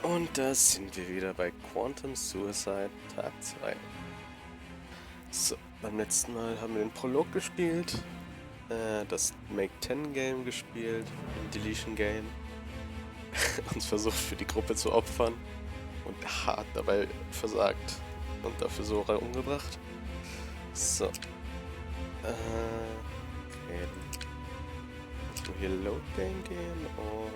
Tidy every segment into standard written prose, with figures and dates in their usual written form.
Und da sind wir wieder bei Quantum Suicide Tag 2. So, beim letzten Mal haben wir den Prolog gespielt, das Make 10 Game gespielt, ein Deletion Game, uns versucht für die Gruppe zu opfern und hart dabei versagt und dafür Sora umgebracht. So, okay, dann müssen wir hier Load Game gehen und...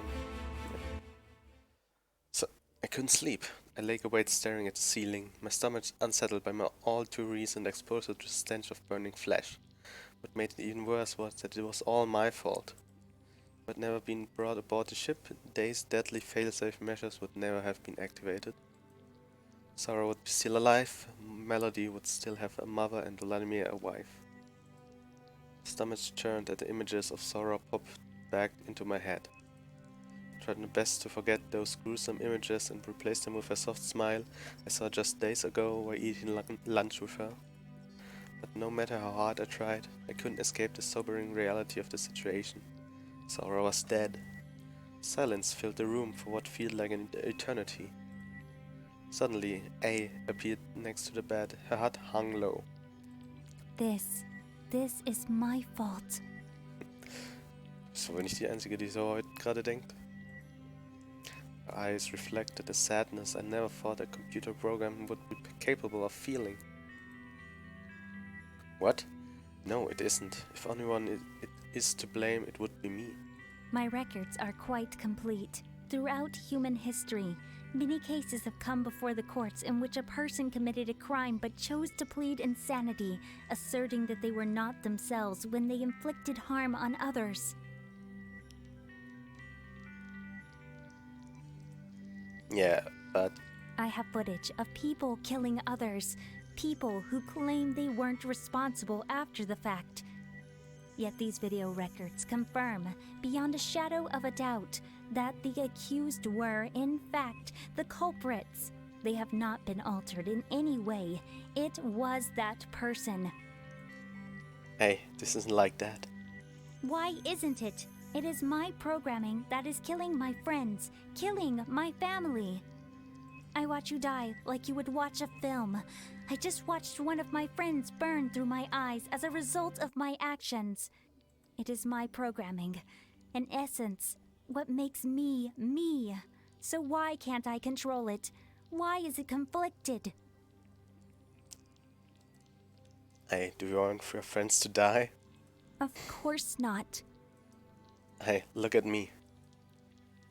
So, I couldn't sleep. I lay awake staring at the ceiling, my stomach unsettled by my all too recent exposure to the stench of burning flesh. What made it even worse was that it was all my fault. If I'd never been brought aboard the ship, Day's deadly failsafe measures would never have been activated. Sarah would be still alive, Melody would still have a mother and Vladimir a wife. Stomach churned at the images of Sarah popped back into my head. Tried my best to forget those gruesome images and replace them with a soft smile I saw just days ago while eating lunch with her. But no matter how hard I tried, I couldn't escape the sobering reality of the situation. Sarah was dead. Silence filled the room for what felt like an eternity. Suddenly, A appeared next to the bed, her head hung low. This is my fault. Bist du wohl nicht die Einzige, die so heute gerade denkt? Her eyes reflected a sadness I never thought a computer program would be capable of feeling. What? No, it isn't. If anyone it is to blame, it would be me. My records are quite complete. Throughout human history, many cases have come before the courts in which a person committed a crime but chose to plead insanity, asserting that they were not themselves when they inflicted harm on others. Yeah, but... I have footage of people killing others, people who claim they weren't responsible after the fact. Yet these video records confirm, beyond a shadow of a doubt, that the accused were, in fact, the culprits. They have not been altered in any way. It was that person. Hey, this isn't like that. Why isn't it? It is my programming that is killing my friends, killing my family. I watch you die like you would watch a film. I just watched one of my friends burn through my eyes as a result of my actions. It is my programming, in essence, what makes me, me. So why can't I control it? Why is it conflicted? Hey, do you want your friends to die? Of course not. Hey, look at me.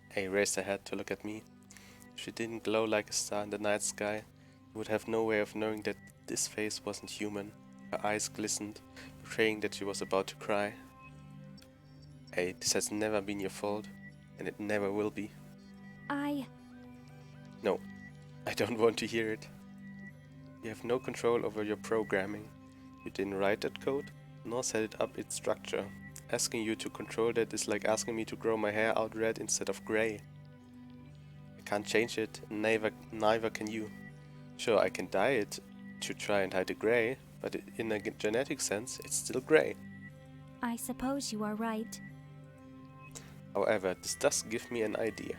Hey raised her head to look at me. If she didn't glow like a star in the night sky, you would have no way of knowing that this face wasn't human. Her eyes glistened, betraying that she was about to cry. Hey, this has never been your fault, and it never will be. No, I don't want to hear it. You have no control over your programming. You didn't write that code, nor set it up its structure. Asking you to control that is like asking me to grow my hair out red instead of grey. I can't change it, and neither can you. Sure, I can dye it to try and hide the grey, but in a genetic sense, it's still grey. I suppose you are right. However, this does give me an idea.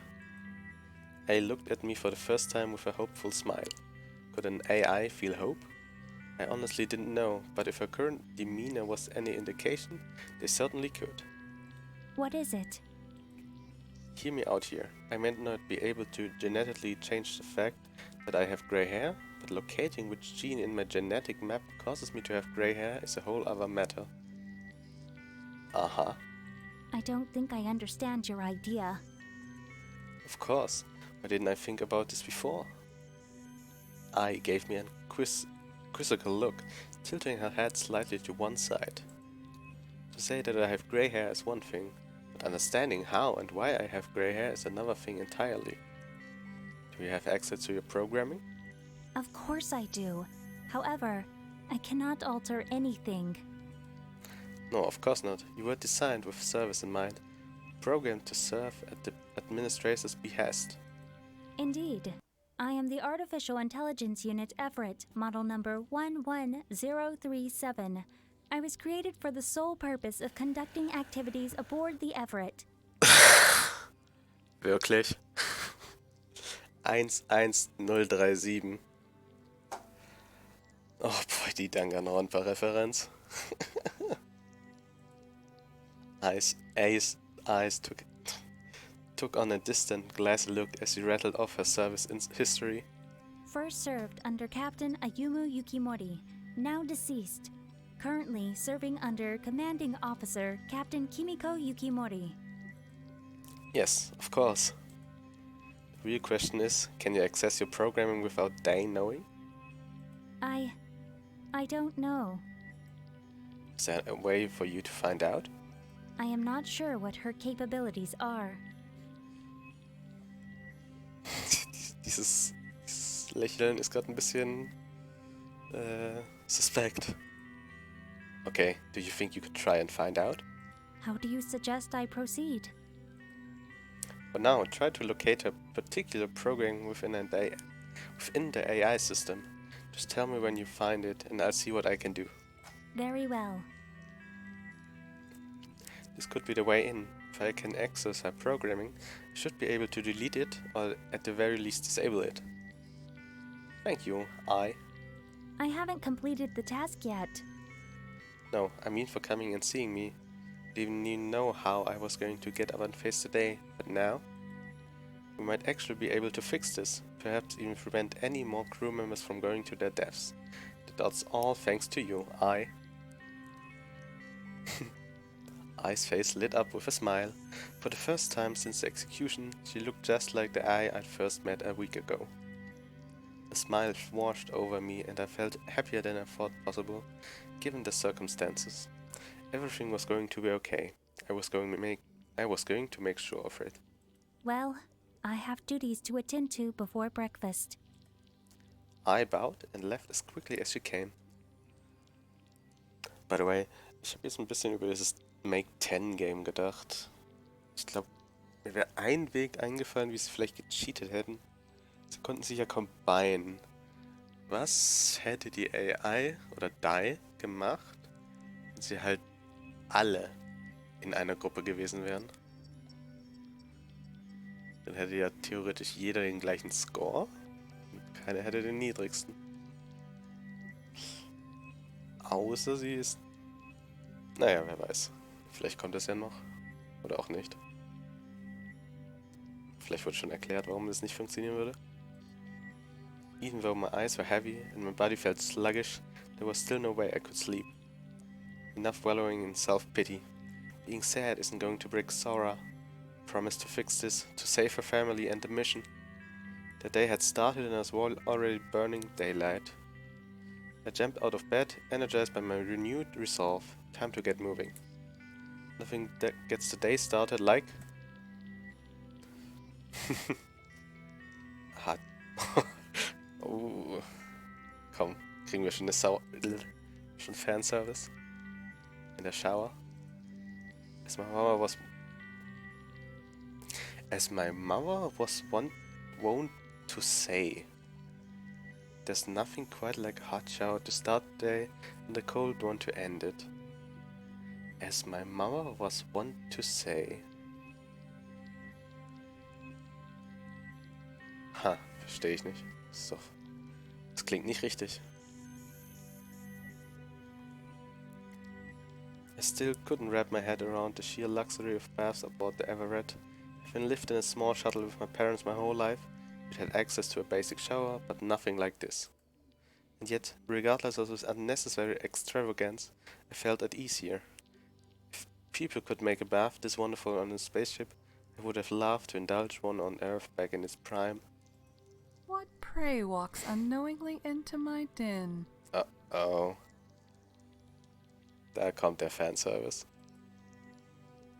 A looked at me for the first time with a hopeful smile. Could an AI feel hope? I honestly didn't know, but if her current demeanor was any indication, they certainly could. What is it? Hear me out here. I may not be able to genetically change the fact that I have grey hair, but locating which gene in my genetic map causes me to have grey hair is a whole other matter. Aha. I don't think I understand your idea. Of course. Why didn't I think about this before? I gave me a quizzical look, tilting her head slightly to one side. To say that I have grey hair is one thing, but understanding how and why I have grey hair is another thing entirely. Do you have access to your programming? Of course I do. However, I cannot alter anything. No, of course not. You were designed with service in mind, programmed to serve at the administrator's behest. Indeed. I am the Artificial Intelligence Unit Everett, model number 11037. I was created for the sole purpose of conducting activities aboard the Everett. Wirklich? 11037. Oh boy, die Danganronpa-Referenz. Eyes took on a distant, glassy look as he rattled off her service history. First served under Captain Ayumu Yukimori, now deceased. Currently serving under Commanding Officer Captain Kimiko Yukimori. Yes, of course. The real question is, can you access your programming without Dane knowing? I don't know. Is there a way for you to find out? I am not sure what her capabilities are. Dieses Lächeln ist gerade ein bisschen suspect. Okay, do you think you could try and find out? How do you suggest I proceed? For now, try to locate a particular program within the AI system. Just tell me when you find it and I'll see what I can do. Very well. This could be the way in. If I can access her programming, I should be able to delete it or at the very least disable it. Thank you, I haven't completed the task yet. No, I mean for coming and seeing me. Didn't even know how I was going to get up and face the day, but now we might actually be able to fix this, perhaps even prevent any more crew members from going to their deaths. That's all thanks to you, I. I's face lit up with a smile. For the first time since the execution, she looked just like the I I'd first met a week ago. The smile washed over me and I felt happier than I thought possible, given the circumstances. Everything was going to be okay. I was going to make sure of it. Well, I have duties to attend to before breakfast. I bowed and left as quickly as she came. By the way, ich habe jetzt ein bisschen über dieses Make-10-Game gedacht. Ich glaube, mir wäre ein Weg eingefallen, wie sie vielleicht gecheatet hätten. Sie konnten sich ja combinen. Was hätte die AI oder DAI gemacht, wenn sie halt alle in einer Gruppe gewesen wären? Dann hätte ja theoretisch jeder den gleichen Score. Und keiner hätte den niedrigsten. Außer sie ist... Naja, wer weiß. Vielleicht kommt es ja noch. Oder auch nicht. Vielleicht wird schon erklärt, warum das nicht funktionieren würde. Even though my eyes were heavy and my body felt sluggish, there was still no way I could sleep. Enough wallowing in self-pity. Being sad isn't going to break Sora. Promised to fix this, to save her family and the mission. The day had started and I was already burning daylight. I jumped out of bed, energized by my renewed resolve. Time to get moving. Nothing that gets the day started like... Hart. Komm, kriegen wir schon schon Fanservice? In der Shower? As my mother was wont to say. There's nothing quite like a hot shower to start the day and a cold one to end it. As my mother was wont to say. Ha, verstehe ich nicht. Das klingt nicht richtig. I still couldn't wrap my head around the sheer luxury of baths aboard the Everett. I've been lived in a small shuttle with my parents my whole life. It had access to a basic shower, but nothing like this. And yet, regardless of this unnecessary extravagance, I felt at ease here. If people could make a bath this wonderful on a spaceship, I would have loved to indulge one on Earth back in its prime. What prey walks unknowingly into my den? Uh-oh. Da kommt der Fanservice.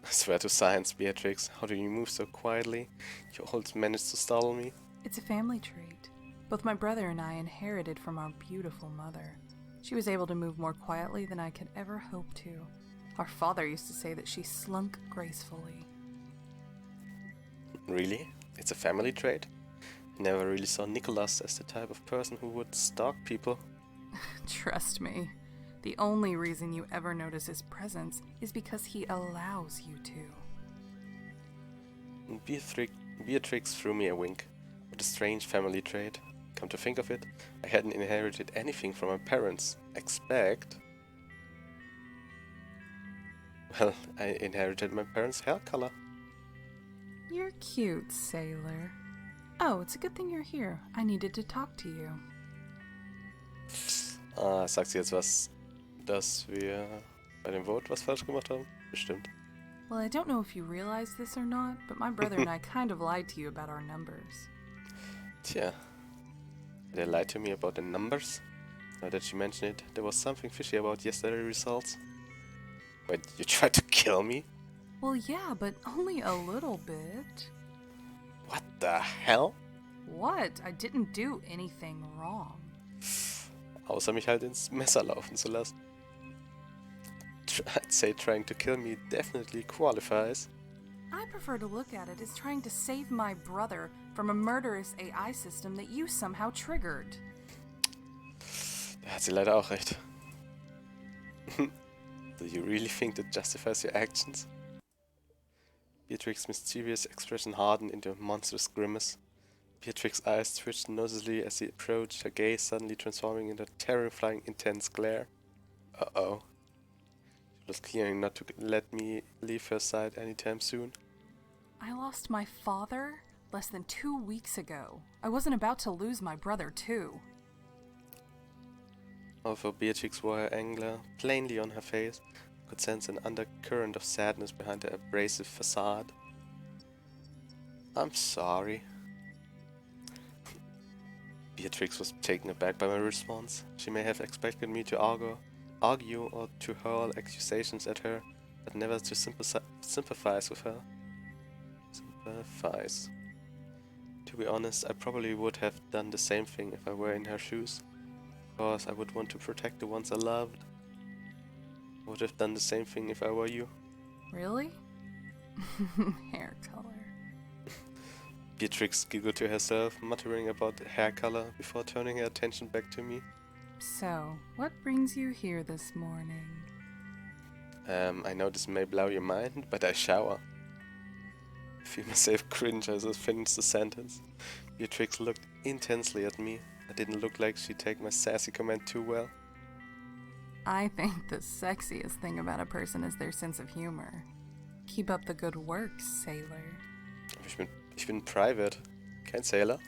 I swear to science, Beatrix, how do you move so quietly? You always manage to startle me. It's a family trait. Both my brother and I inherited from our beautiful mother. She was able to move more quietly than I could ever hope to. Our father used to say that she slunk gracefully. Really? It's a family trait? I never really saw Nicholas as the type of person who would stalk people. Trust me. The only reason you ever notice his presence is because he allows you to. Beatrix threw me a wink. but a strange family trait. Come to think of it, I hadn't inherited anything from my parents. Well, I inherited my parents' hair color. You're cute, Sailor. Oh, it's a good thing you're here. I needed to talk to you. Sagt sie jetzt was, dass wir bei dem Vote was falsch gemacht haben? Bestimmt. Well, I don't know if you realize this or not, but my brother and I kind of lied to you about our numbers. Tja. They lied to me about the numbers? Now that you mention it, there was something fishy about yesterday's results. Wait, you tried to kill me? Well, yeah, but only a little bit. What the hell? What? I didn't do anything wrong. Außer mich halt ins Messer laufen zu lassen. I'd say trying to kill me definitely qualifies. I prefer to look at it as trying to save my brother from a murderous AI system that you somehow triggered. Da hat sie leider auch recht. Do you really think that justifies your actions? Beatrix's mysterious expression hardened into a monstrous grimace. Beatrix's eyes twitched noticeably as he approached, her gaze suddenly transforming into a terrifying, intense glare. Uh-oh. She was clearly not to let me leave her side anytime soon. I lost my father less than 2 weeks ago. I wasn't about to lose my brother, too. Although Beatrix wore her anger plainly on her face, I could sense an undercurrent of sadness behind her abrasive facade. I'm sorry. Beatrix was taken aback by my response. She may have expected me to argue or to hurl accusations at her, but never to sympathize with her. Sympathize. To be honest, I probably would have done the same thing if I were in her shoes. Of course, I would want to protect the ones I loved. I would have done the same thing if I were you. Really? Hair color. Beatrix giggled to herself, muttering about hair color before turning her attention back to me. So, what brings you here this morning? I know this may blow your mind, but I shower. I feel myself cringe as I finished the sentence. Beatrix looked intensely at me. I didn't look like she'd take my sassy comment too well. I think the sexiest thing about a person is their sense of humor. Keep up the good work, sailor. Ich bin private, kein sailor.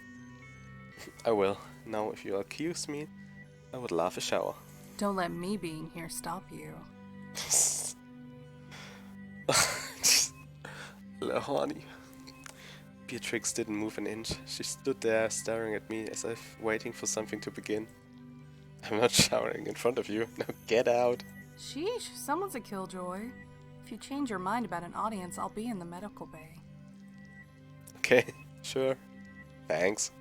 I will. Now, if you accuse me, I would love a shower. Don't let me being here stop you. Little horny. Beatrix didn't move an inch. She stood there staring at me as if waiting for something to begin. I'm not showering in front of you. Now get out. Sheesh, someone's a killjoy. If you change your mind about an audience, I'll be in the medical bay. Okay, sure. Thanks.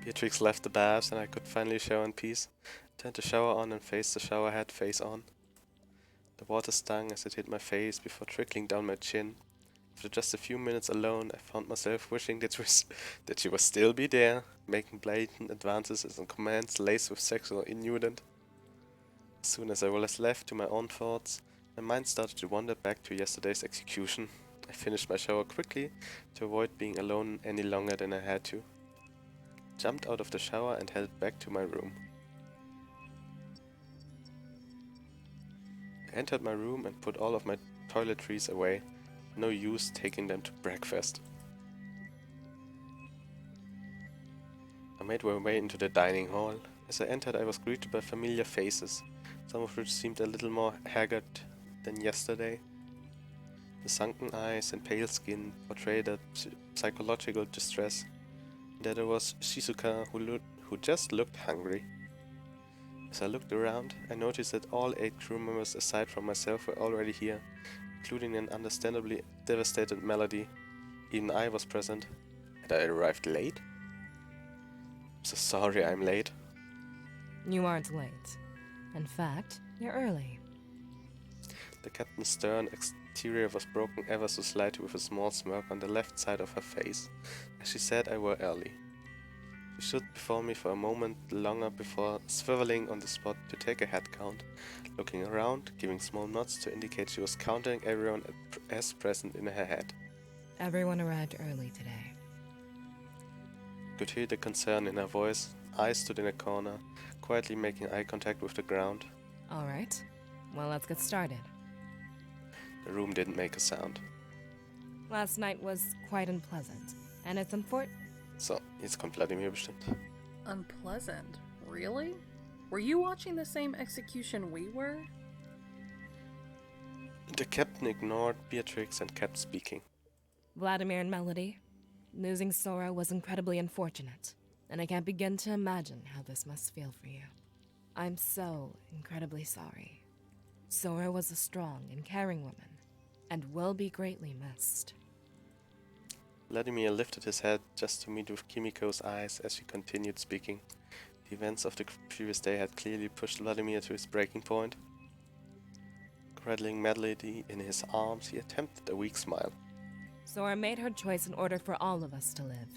Beatrix left the baths and I could finally shower in peace. Turned the shower on and faced the shower head face on. The water stung as it hit my face before trickling down my chin. After just a few minutes alone, I found myself wishing that she would still be there, making blatant advances and commands laced with sexual innuendo. As soon as I was left to my own thoughts, my mind started to wander back to yesterday's execution. I finished my shower quickly to avoid being alone any longer than I had to. Jumped out of the shower and headed back to my room. I entered my room and put all of my toiletries away. No use taking them to breakfast. I made my way into the dining hall. As I entered, I was greeted by familiar faces, some of which seemed a little more haggard than yesterday. The sunken eyes and pale skin portrayed a psychological distress. There was Shizuka, who just looked hungry. As I looked around, I noticed that all 8 crew members aside from myself were already here, including an understandably devastated Melody. Even I was present. Had I arrived late? I'm so sorry I'm late. You aren't late. In fact, you're early. The captain's stern exterior was broken ever so slightly with a small smirk on the left side of her face, as she said I were early. She stood before me for a moment longer before swiveling on the spot to take a head count, looking around, giving small nods to indicate she was counting everyone as present in her head. Everyone arrived early today. could hear the concern in her voice. I stood in a corner, quietly making eye contact with the ground. All right. Well, let's get started. The room didn't make a sound. Last night was quite unpleasant, and it's unfortunate. So, jetzt kommt Vladimir bestimmt. Unpleasant? Really? Were you watching the same execution we were? The captain ignored Beatrix and kept speaking. Vladimir and Melody, losing Sora was incredibly unfortunate, and I can't begin to imagine how this must feel for you. I'm so incredibly sorry. Sora was a strong and caring woman, and will be greatly missed. Vladimir lifted his head just to meet with Kimiko's eyes as she continued speaking. The events of the previous day had clearly pushed Vladimir to his breaking point. Cradling Melody in his arms, he attempted a weak smile. Sora made her choice in order for all of us to live.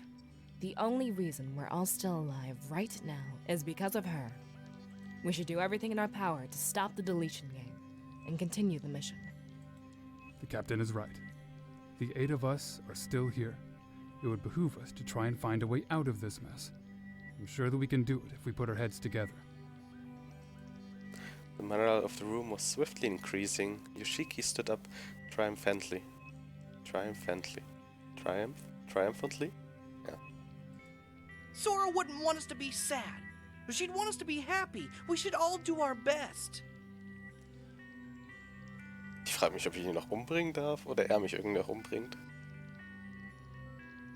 The only reason we're all still alive right now is because of her. We should do everything in our power to stop the deletion game and continue the mission. The captain is right. The 8 of us are still here. It would behoove us to try and find a way out of this mess. I'm sure that we can do it if we put our heads together. The morale of the room was swiftly increasing. Yoshiki stood up triumphantly. Triumphantly? Yeah. Sora wouldn't want us to be sad. She'd want us to be happy. We should all do our best. Ich frage mich, ob ich ihn noch umbringen darf oder er mich irgendwie noch umbringt.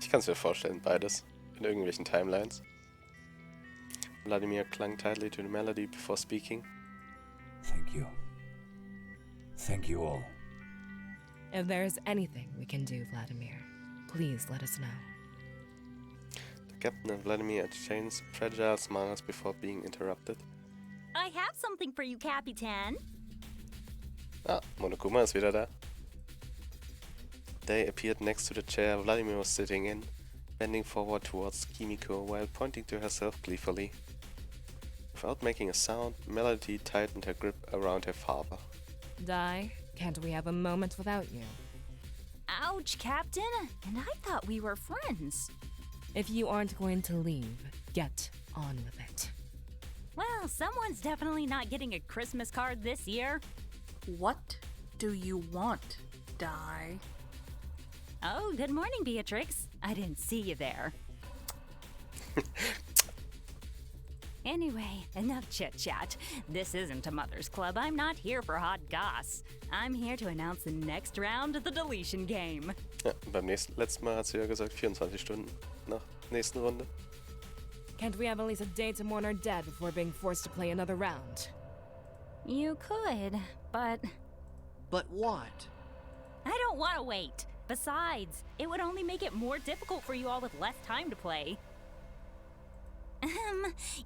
Ich kann es mir vorstellen, beides. In irgendwelchen Timelines. Vladimir clung tightly to the melody before speaking. Thank you. Thank you all. If there's anything we can do, Vladimir, please let us know. The captain and Vladimir exchanged fragile smiles before being interrupted. I have something for you, Capitan. Ah, Monokuma ist wieder da. They appeared next to the chair Vladimir was sitting in, bending forward towards Kimiko while pointing to herself gleefully. Without making a sound, Melody tightened her grip around her father. Dai, can't we have a moment without you? Ouch, Captain. And I thought we were friends. If you aren't going to leave, get on with it. Well, someone's definitely not getting a Christmas card this year. What do you want, Dai? Oh, good morning, Beatrix. I didn't see you there. Anyway, enough chit-chat. This isn't a mother's club. I'm not here for hot goss. I'm here to announce the next round of the deletion game. Ja, letzten Mal hat sie ja gesagt 24 Stunden nach nächsten Runde. Can't we have at least a day to mourn our dead before being forced to play another round? You could, but But what? I don't want to wait. Besides, it would only make it more difficult for you all with less time to play.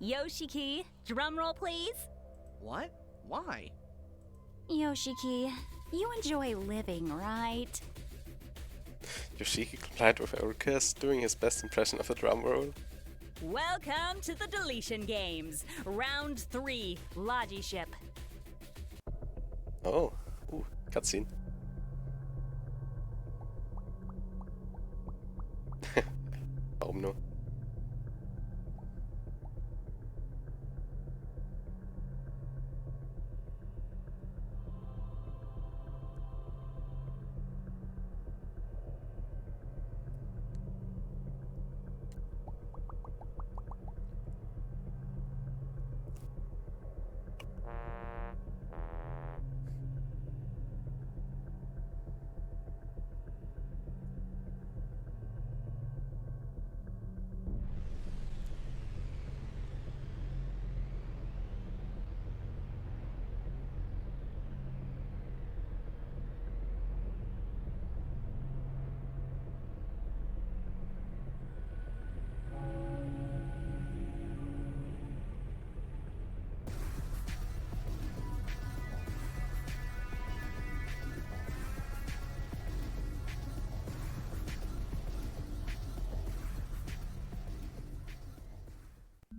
Yoshiki, drum roll please. What? Why? Yoshiki, you enjoy living, right? Yoshiki complied with her request, doing his best impression of a drum roll. Welcome to the deletion games. Round 3, Logi ship. Oh, cutscene. Warum nur?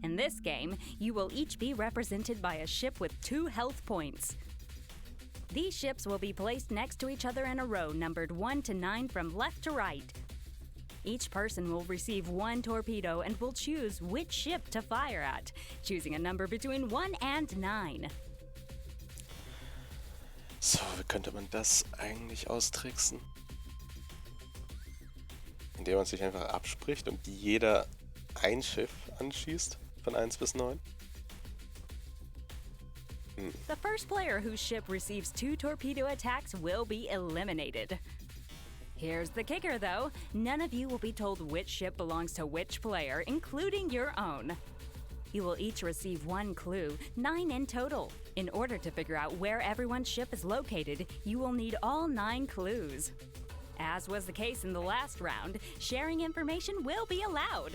In this game, you will each be represented by a ship with 2 health points. These ships will be placed next to each other in a row numbered 1 to 9 from left to right. Each person will receive 1 torpedo and will choose which ship to fire at, choosing a number between 1 and 9. So, wie könnte man das eigentlich austricksen? Indem man sich einfach abspricht und jeder ein Schiff anschießt, von 1 bis 9? The first player whose ship receives 2 torpedo attacks will be eliminated. Here's the kicker though, none of you will be told which ship belongs to which player, including your own. You will each receive 1 clue, 9 in total. In order to figure out where everyone's ship is located, you will need all 9 clues. As was the case in the last round, sharing information will be allowed.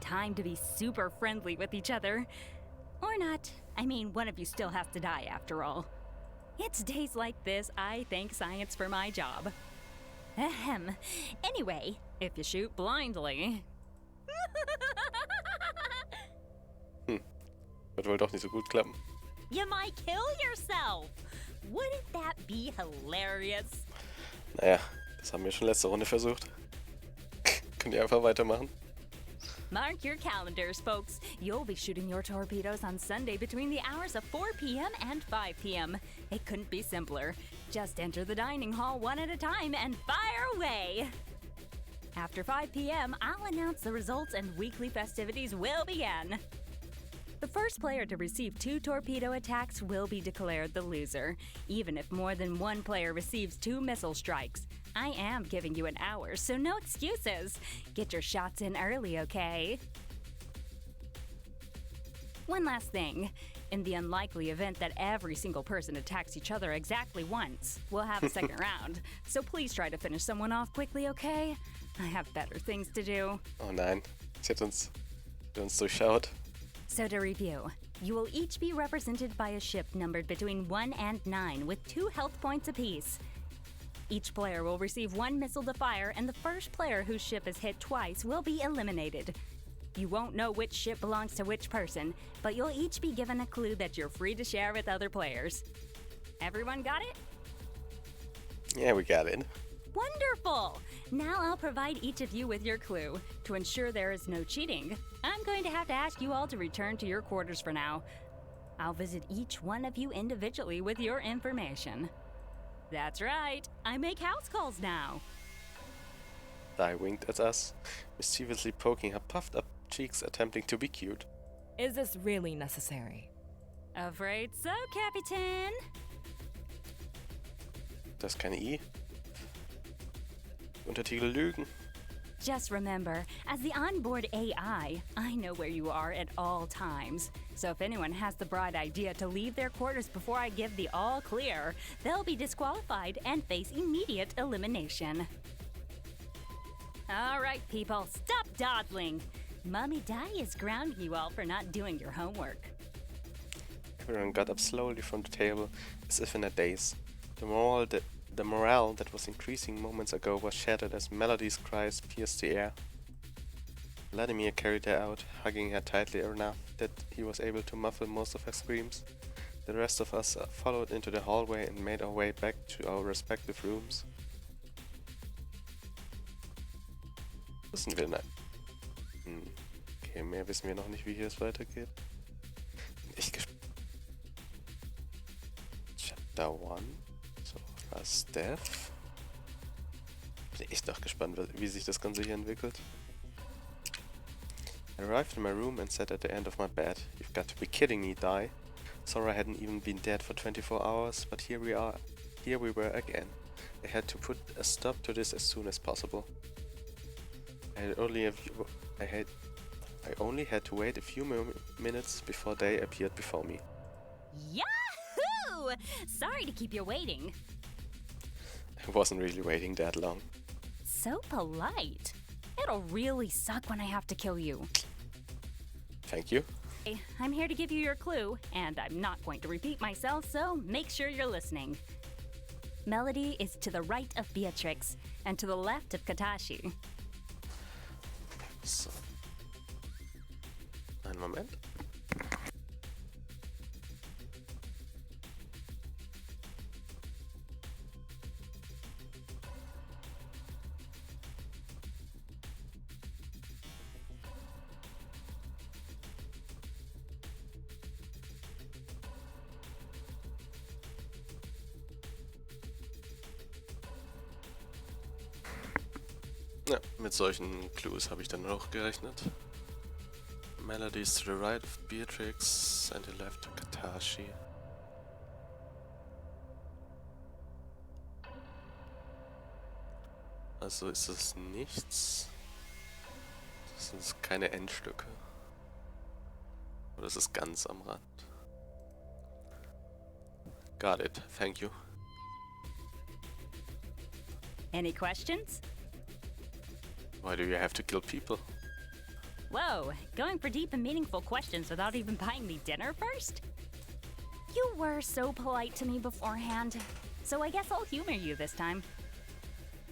Time to be super friendly with each other. Or not. I mean, one of you still has to die after all. It's days like this I thank science for my job. Ahem. Anyway, if you shoot blindly... Wird wohl doch nicht so gut klappen. You might kill yourself! Wouldn't that be hilarious? Naja, das haben wir schon letzte Runde versucht. Könnt ihr einfach weitermachen? Mark your calendars, folks. You'll be shooting your torpedoes on Sunday between the hours of 4 p.m. and 5 p.m. It couldn't be simpler. Just enter the dining hall one at a time and fire away! After 5 p.m., I'll announce the results and weekly festivities will begin. The first player to receive 2 torpedo attacks will be declared the loser, even if more than 1 player receives 2 missile strikes. I am giving you an hour, so no excuses. Get your shots in early, okay? One last thing. In the unlikely event that every single person attacks each other exactly once, we'll have a second round. So please try to finish someone off quickly, okay? I have better things to do. Oh nein, sie hat uns durchschaut. So to review, you will each be represented by a ship numbered between 1 and 9 with 2 health points apiece. Each player will receive 1 missile to fire, and the first player whose ship is hit twice will be eliminated. You won't know which ship belongs to which person, but you'll each be given a clue that you're free to share with other players. Everyone got it? Yeah, we got it. Wonderful! Now I'll provide each of you with your clue. To ensure there is no cheating, I'm going to have to ask you all to return to your quarters for now. I'll visit each one of you individually with your information. That's right, I make house calls now. Di winked at us, mischievously poking her puffed up cheeks, attempting to be cute. Is this really necessary? Afraid so, Captain. Das ist keine I. Untertitel lügen. Just remember, as the onboard AI, I know where you are at all times. So if anyone has the bright idea to leave their quarters before I give the all clear, they'll be disqualified and face immediate elimination. All right, people, stop dawdling. Mommy Di is grounding you all for not doing your homework. Everyone got up slowly from the table, as if in a daze. The morale that was increasing moments ago was shattered as Melody's cries pierced the air. Vladimir carried her out, hugging her tightly enough that he was able to muffle most of her screams. The rest of us followed into the hallway and made our way back to our respective rooms. Wissen wir nicht. Okay, mehr wissen wir noch nicht, wie hier es weitergeht. Ich Chapter 1. So, Last Death. Bin echt noch gespannt, wie sich das Ganze hier entwickelt. I arrived in my room and sat at the end of my bed. You've got to be kidding me, Di. Sora hadn't even been dead for 24 hours, but here we were again. I had to put a stop to this as soon as possible. I only had to wait a few minutes before they appeared before me. Yahoo! Sorry to keep you waiting. I wasn't really waiting that long. So polite. It'll really suck when I have to kill you. Thank you. I'm here to give you your clue, and I'm not going to repeat myself, so make sure you're listening. Melody is to the right of Beatrix, and to the left of Katashi. So. Einen Moment. Ja, mit solchen Clues habe ich dann auch gerechnet. Melodies to the right of Beatrix and the left of Katashi. Also ist es nichts. Das sind keine Endstücke. Oder ist es ganz am Rand? Got it, thank you. Any questions? Why do you have to kill people? Whoa, going for deep and meaningful questions without even buying me dinner first? You were so polite to me beforehand, so I guess I'll humor you this time.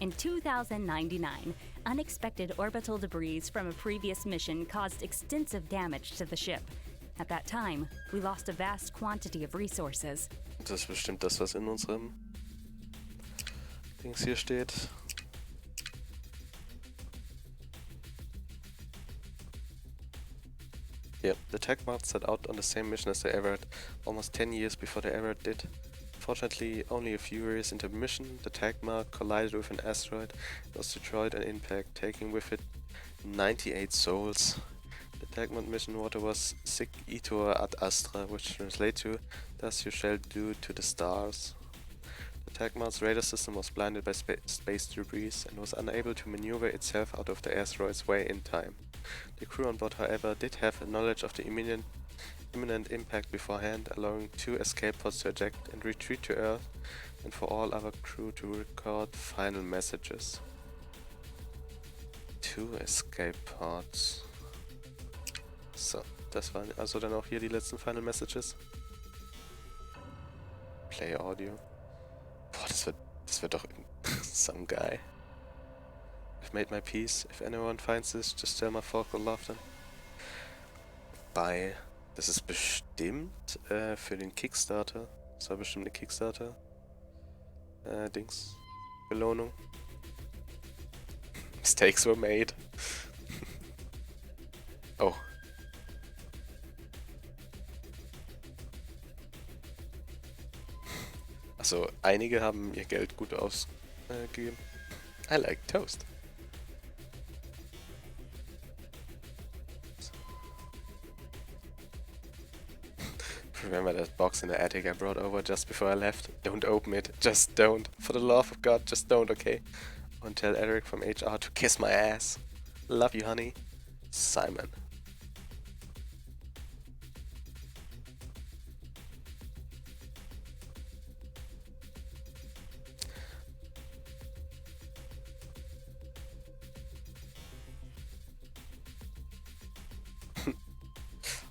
In 2099, unexpected orbital debris from a previous mission caused extensive damage to the ship. At that time, we lost a vast quantity of resources. Das ist bestimmt das, was in unserem Dings hier steht. Yeah, the Tagmart set out on the same mission as the Everett, almost 10 years before the Everett did. Fortunately, only a few years into the mission, the Tagmart collided with an asteroid and was destroyed on impact, taking with it 98 souls. The Tagmart mission motto was Sic itur ad astra, which translates to "Thus you shall do to the stars." The Tagmart's radar system was blinded by space debris and was unable to maneuver itself out of the asteroid's way in time. The crew on board, however, did have knowledge of the imminent impact beforehand, allowing 2 escape pods to eject and retreat to Earth, and for all other crew to record final messages. 2 escape pods. So, das waren also dann auch hier die letzten Final Messages. Play Audio. Boah, das wird doch some guy. I've made my peace. If anyone finds this, just tell my folk will love them. Bye. Das ist bestimmt für den Kickstarter. Das war bestimmt eine Kickstarter Dings. Belohnung. Mistakes were made. Oh. Also, einige haben ihr Geld gut ausgegeben. I like toast. Remember that box in the attic I brought over just before I left? Don't open it. Just don't. For the love of God, just don't, okay? And tell Eric from HR to kiss my ass. Love you, honey. Simon.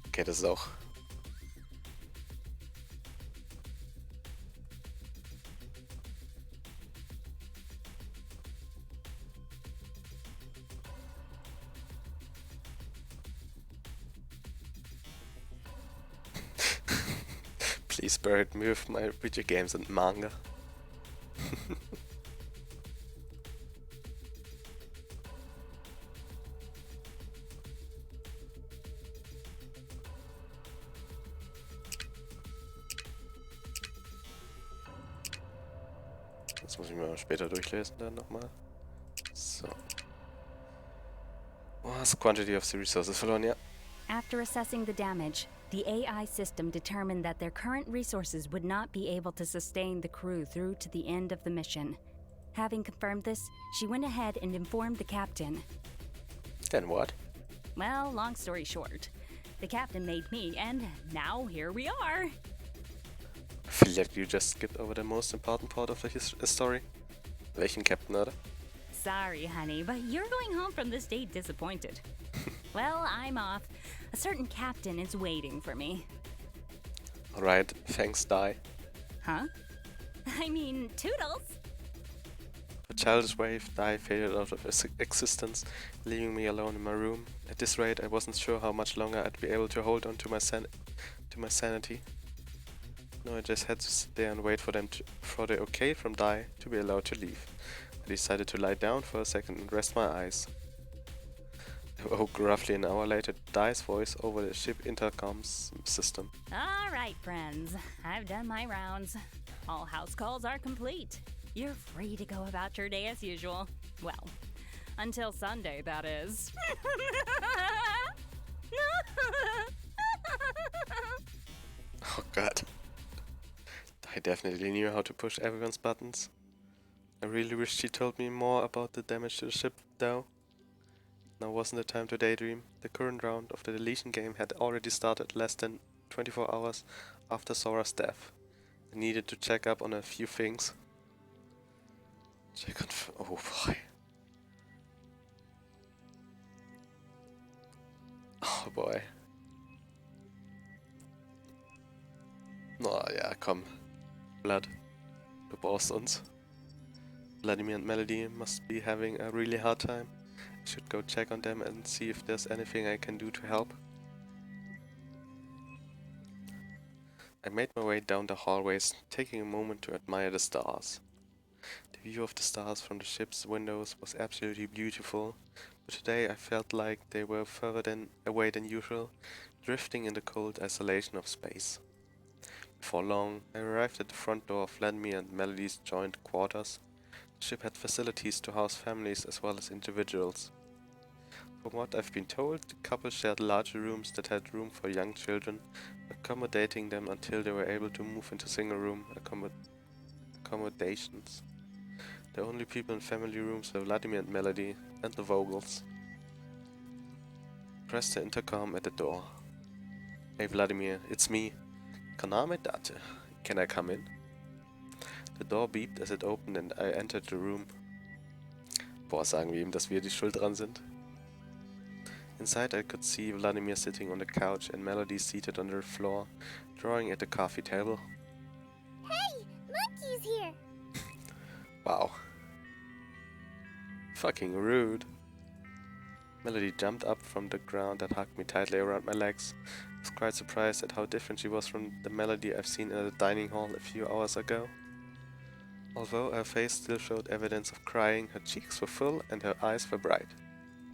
Okay, das ist auch... Please, Bird, move my video games and manga. Das muss ich mir später durchlesen dann nochmal. So. Was? Quantity of the resources verloren, ja. After assessing the damage, the AI system determined that their current resources would not be able to sustain the crew through to the end of the mission. Having confirmed this, she went ahead and informed the captain. Then what? Well, long story short, the captain made me, and now here we are. I feel like you just skipped over the most important part of the story. Welchen Captain, oder? Sorry, honey, but you're going home from this date disappointed. Well, I'm off. A certain captain is waiting for me. Alright, thanks, Die. Huh? I mean, toodles! A childish wave, Die faded out of existence, leaving me alone in my room. At this rate, I wasn't sure how much longer I'd be able to hold on to my sanity. No, I just had to sit there and wait for the okay from Die to be allowed to leave. I decided to lie down for a second and rest my eyes. I woke roughly an hour later to Die's voice over the ship intercom system. All right, friends. I've done my rounds. All house calls are complete. You're free to go about your day as usual. Well, Until Sunday, that is. Oh god. I definitely knew how to push everyone's buttons. I really wish she told me more about the damage to the ship, though. Now wasn't the time to daydream. The current round of the deletion game had already started less than 24 hours after Sora's death. I needed to check up on a few things. Oh boy. Oh boy. Na ja, komm. Blood. Du brauchst uns. Vladimir and Melody must be having a really hard time. I should go check on them and see if there's anything I can do to help. I made my way down the hallways, taking a moment to admire the stars. The view of the stars from the ship's windows was absolutely beautiful, but today I felt like they were further away than usual, drifting in the cold isolation of space. Before long, I arrived at the front door of Vladimir and Melody's joint quarters. The ship had facilities to house families as well as individuals. From what I've been told, the couple shared larger rooms that had room for young children, accommodating them until they were able to move into single-room accommodations. The only people in family rooms were Vladimir and Melody, and the Vogels. Pressed the intercom at the door. Hey Vladimir, it's me. Kaname Date. Can I come in? The door beeped as it opened and I entered the room. Boah, sagen wir ihm, dass wir die Schuld dran sind. Inside I could see Vladimir sitting on the couch and Melody seated on the floor, drawing at the coffee table. Hey, Monkey's here. Wow. Fucking rude. Melody jumped up from the ground and hugged me tightly around my legs. I was quite surprised at how different she was from the Melody I've seen in the dining hall a few hours ago. Although her face still showed evidence of crying, her cheeks were full and her eyes were bright.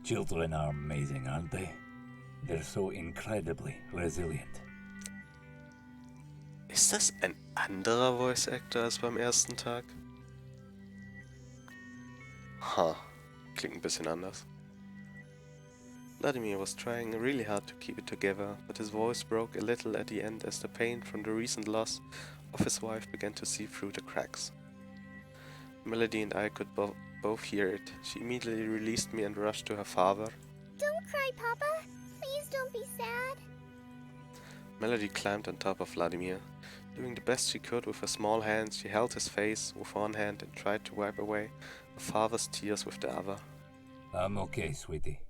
Children are amazing, aren't they? They're so incredibly resilient. Ist das ein anderer Voice Actor als beim ersten Tag? Ha, klingt ein bisschen anders. Vladimir was trying really hard to keep it together, but his voice broke a little at the end as the pain from the recent loss of his wife began to seep through the cracks. Melody and I could both hear it. She immediately released me and rushed to her father. Don't cry, Papa. Please don't be sad. Melody climbed on top of Vladimir. Doing the best she could with her small hands, she held his face with one hand and tried to wipe away her father's tears with the other. I'm okay, sweetie.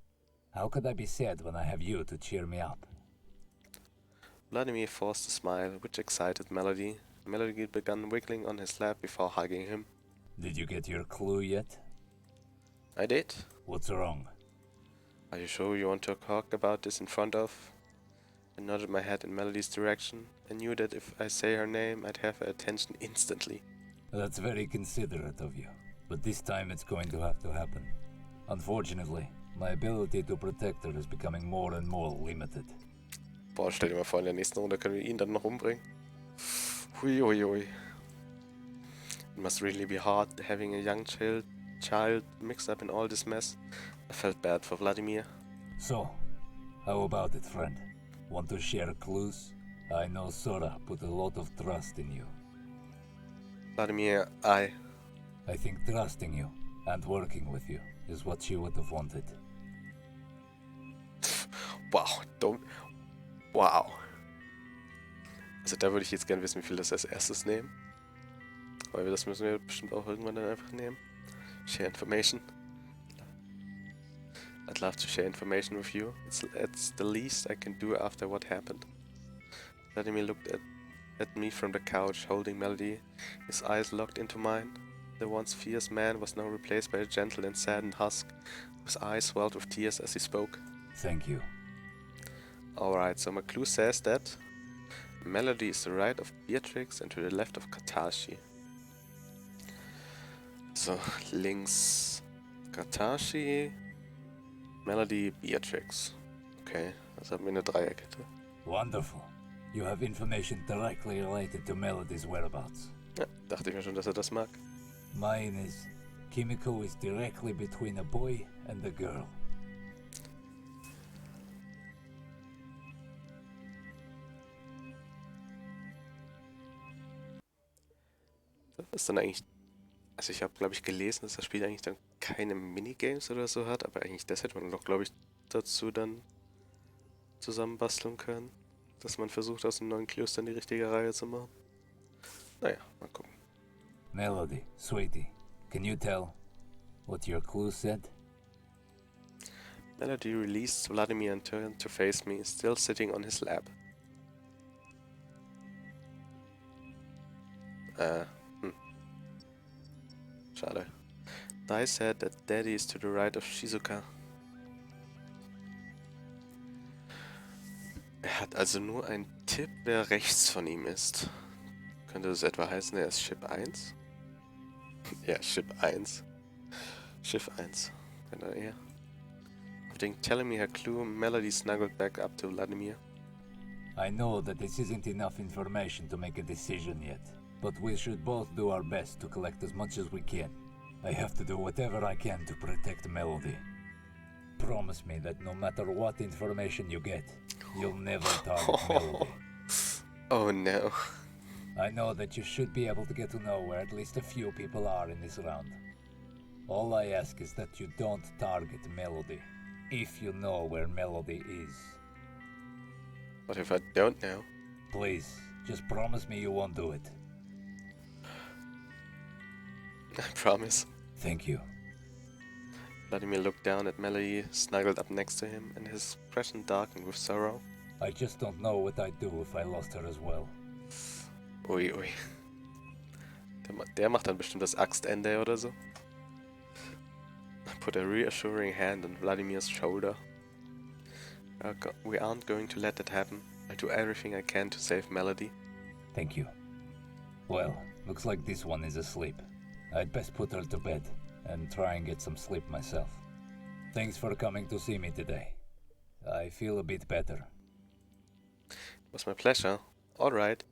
How could I be sad when I have you to cheer me up? Vladimir forced a smile, which excited Melody. Melody began wiggling on his lap before hugging him. Did you get your clue yet? I did. What's wrong? Are you sure you want to talk about this in front of? I nodded my head in Melody's direction. I knew that if I say her name, I'd have her attention instantly. That's very considerate of you, but this time it's going to have to happen. Unfortunately, my ability to protect her is becoming more and more limited. Boah, stell dir mal vor, in der nächsten Runde können wir ihn dann noch umbringen. Hui, hui, hui. It must really be hard having a young child mixed up in all this mess. I felt bad for Vladimir. So, how about it, friend? Want to share clues? I know Sora put a lot of trust in you. Vladimir, I think trusting you and working with you is what she would have wanted. Wow, dumm. Wow. Also da würde ich jetzt gerne wissen, wie viel das als erstes nehmen. Weil das müssen wir bestimmt auch irgendwann dann einfach nehmen. Share information. I'd love to share information with you. It's the least I can do after what happened. Vladimir looked at me from the couch, holding Melody. His eyes locked into mine. The once fierce man was now replaced by a gentle and saddened husk, whose eyes swelled with tears as he spoke. Thank you. Alright, so my clue says that Melody is to the right of Beatrix and to the left of Katashi. So, links Katashi, Melody, Beatrix. Okay, also haben wir eine Dreierkette. Wonderful. You have information directly related to Melody's whereabouts. Ja, dachte ich mir schon, dass er das mag. Mine is Kimiko is directly between a boy and a girl. Das ist dann eigentlich. Also ich habe, glaube ich, gelesen, dass das Spiel eigentlich dann keine Minigames oder so hat, aber eigentlich das hätte man doch, glaube ich, dazu dann zusammenbasteln können. Dass man versucht, aus den 9 Clues dann die richtige Reihe zu machen. Naja, mal gucken. Melody, sweetie, can you tell what your clue said? Melody released Vladimir and turned to face me, still sitting on his lap. Schade. Dai said that Daddy is to the right of Shizuka. Er hat also nur einen Tipp, wer rechts von ihm ist. Könnte das etwa heißen, er ist Ship 1? Ja, Ship 1. Schiff 1. Könnte er eher. After telling me her clue, Melody snuggled back up to Vladimir. I know that this isn't enough information to make a decision yet, but we should both do our best to collect as much as we can. I have to do whatever I can to protect Melody. Promise me that no matter what information you get, you'll never target Melody. Oh no. I know that you should be able to get to know where at least a few people are in this round. All I ask is that you don't target Melody, if you know where Melody is. What if I don't know? Please, just promise me you won't do it. I promise. Thank you. Vladimir looked down at Melody, snuggled up next to him, and his expression darkened with sorrow. I just don't know what I'd do if I lost her as well. Ui, ui. Der macht dann bestimmt das Axtende oder so. I put a reassuring hand on Vladimir's shoulder. We aren't going to let that happen. I'll do everything I can to save Melody. Thank you. Well, looks like this one is asleep. I'd best put her to bed and try and get some sleep myself. Thanks for coming to see me today. I feel a bit better. It was my pleasure. Alright.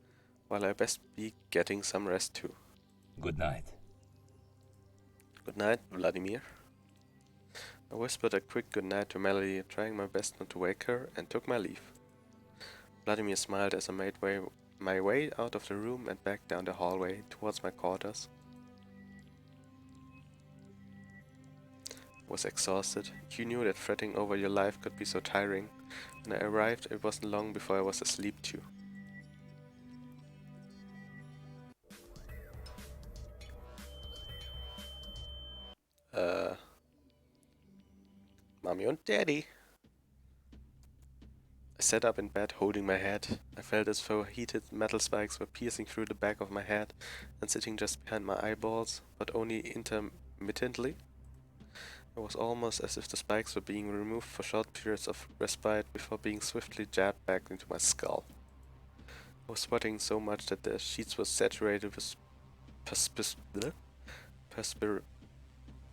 Well, I best be getting some rest too. Good night. Good night, Vladimir. I whispered a quick good night to Melody, trying my best not to wake her, and took my leave. Vladimir smiled as I made my way out of the room and back down the hallway towards my quarters. I was exhausted. You knew that fretting over your life could be so tiring. When I arrived, it wasn't long before I was asleep too. Mommy and Daddy. I sat up in bed, holding my head. I felt as though heated metal spikes were piercing through the back of my head and sitting just behind my eyeballs, but only intermittently. It was almost as if the spikes were being removed for short periods of respite before being swiftly jabbed back into my skull. I was sweating so much that the sheets were saturated with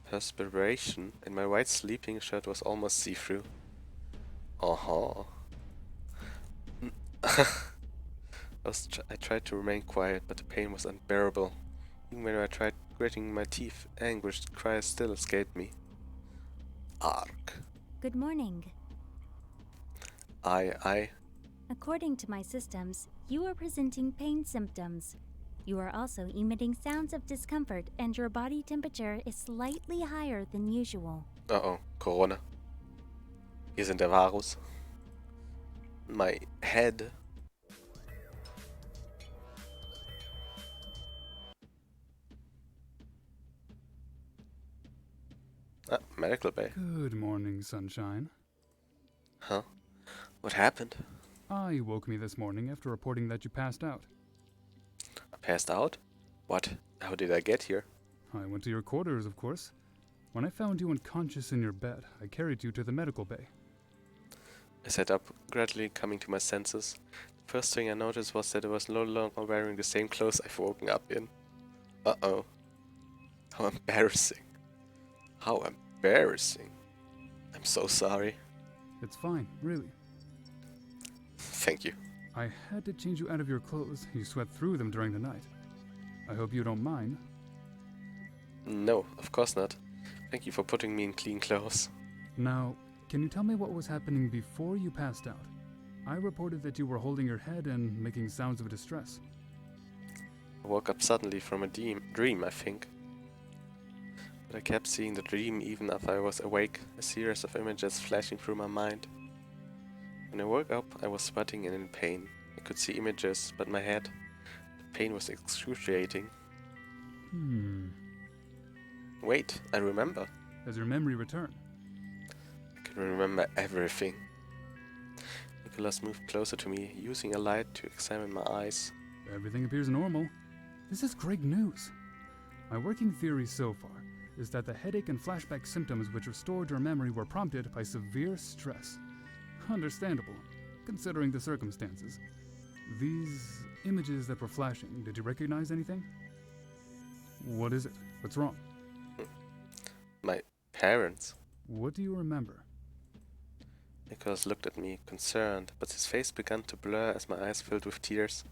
perspiration, and my white sleeping shirt was almost see-through. I tried to remain quiet, but the pain was unbearable. Even when I tried gritting my teeth, anguished cries still escaped me. Arg. Good morning. I. According to my systems, you are presenting pain symptoms. You are also emitting sounds of discomfort, and your body temperature is slightly higher than usual. Uh-oh, Corona. Hier sind der Varus. My head. Ah, medical bay. Good morning, sunshine. Huh? What happened? You woke me this morning after reporting that you passed out. I passed out? What? How did I get here? I went to your quarters, of course. When I found you unconscious in your bed, I carried you to the medical bay. I sat up, gradually coming to my senses. The first thing I noticed was that I was no longer wearing the same clothes I've woken up in. Uh-oh. How embarrassing. How embarrassing. I'm so sorry. It's fine, really. Thank you. I had to change you out of your clothes. You sweat through them during the night. I hope you don't mind. No, of course not. Thank you for putting me in clean clothes. Now, can you tell me what was happening before you passed out? I reported that you were holding your head and making sounds of distress. I woke up suddenly from a dream, I think. But I kept seeing the dream even after I was awake, a series of images flashing through my mind. When I woke up, I was sweating and in pain. I could see images, but my head, the pain was excruciating. Wait, I remember. Has your memory returned? I can remember everything. Nicholas moved closer to me, using a light to examine my eyes. Everything appears normal. This is great news. My working theory so far is that the headache and flashback symptoms which restored your memory were prompted by severe stress. Understandable, considering the circumstances. These images that were flashing, did you recognize anything? What is it? What's wrong? My parents. What do you remember? Nicholas looked at me, concerned, but his face began to blur as my eyes filled with tears.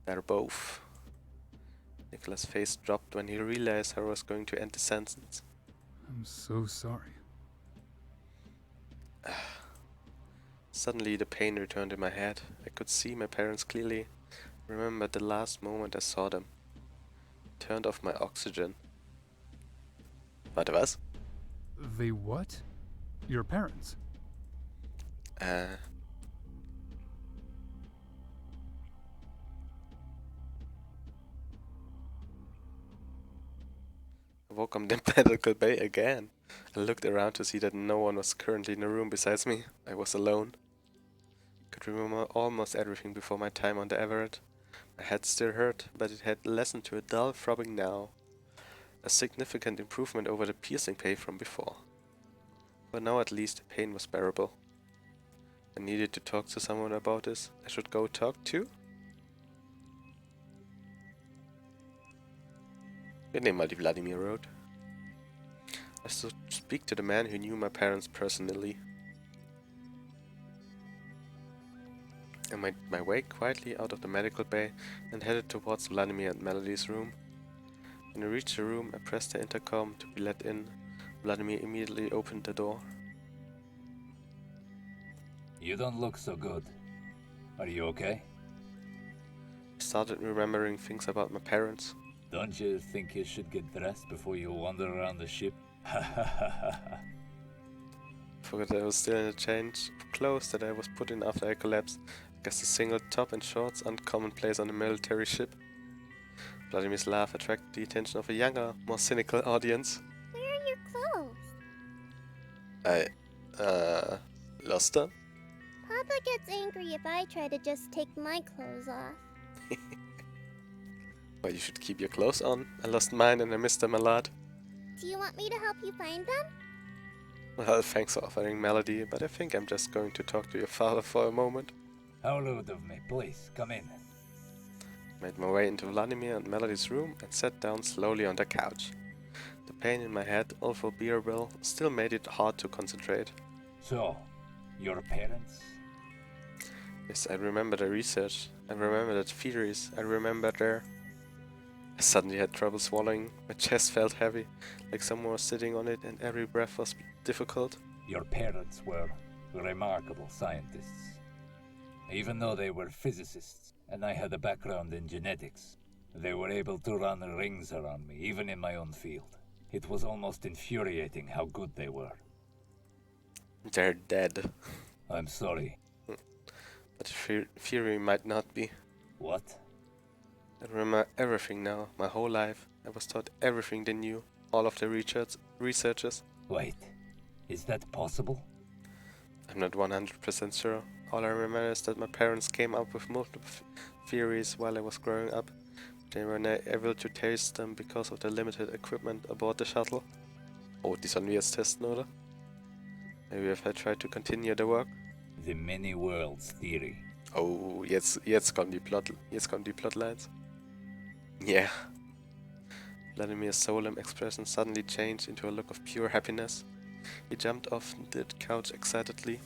They're both. Nicholas' face dropped when he realized how I was going to end the sentence. I'm so sorry. Suddenly the pain returned in my head. I could see my parents clearly. Remembered the last moment I saw them. Turned off my oxygen. Warte, was? They what? Your parents? I woke up in the medical bay again. I looked around to see that no one was currently in the room besides me. I was alone. I could remember almost everything before my time on the Everett. My head still hurt, but it had lessened to a dull throbbing now. A significant improvement over the piercing pain from before. But now at least the pain was bearable. I needed to talk to someone about this. I should go talk to? Wir nehmen mal die Vladimir Road. I should speak to the man who knew my parents personally. I made my way quietly out of the medical bay and headed towards Vladimir and Melody's room. When I reached the room, I pressed the intercom to be let in. Vladimir immediately opened the door. You don't look so good. Are you okay? I started remembering things about my parents. Don't you think you should get dressed before you wander around the ship? Forgot I was still in the change of clothes that I was put in after I collapsed. I guess a single top and shorts, uncommonplace on a military ship. Vladimir's laugh attracted the attention of a younger, more cynical audience. Where are your clothes? I, lost them? Papa gets angry if I try to just take my clothes off. Well, you should keep your clothes on. I lost mine and I missed them a lot. Do you want me to help you find them? Well, thanks for offering, Melody, but I think I'm just going to talk to your father for a moment. How rude of me. Please, come in. Made my way into Vladimir and Melody's room and sat down slowly on the couch. The pain in my head, although bearable, still made it hard to concentrate. So, your parents? Yes, I remember the research. I remember the theories. I remember their... I suddenly had trouble swallowing. My chest felt heavy, like someone was sitting on it, and every breath was difficult. Your parents were remarkable scientists. Even though they were physicists, and I had a background in genetics, they were able to run rings around me, even in my own field. It was almost infuriating how good they were. They're dead. I'm sorry. But theory might not be. What? I remember everything now, my whole life. I was taught everything they knew, all of the researchers. Wait, is that possible? I'm not 100% sure. All I remember is that my parents came up with multiple theories while I was growing up. They were not able to taste them because of the limited equipment aboard the shuttle. Oh, die sollen wir jetzt testen, oder? Maybe if I try to continue the work. The many worlds theory. Oh, jetzt kommen die Plotlines. Yeah. Vladimir's solemn expression suddenly changed into a look of pure happiness. He jumped off the couch excitedly.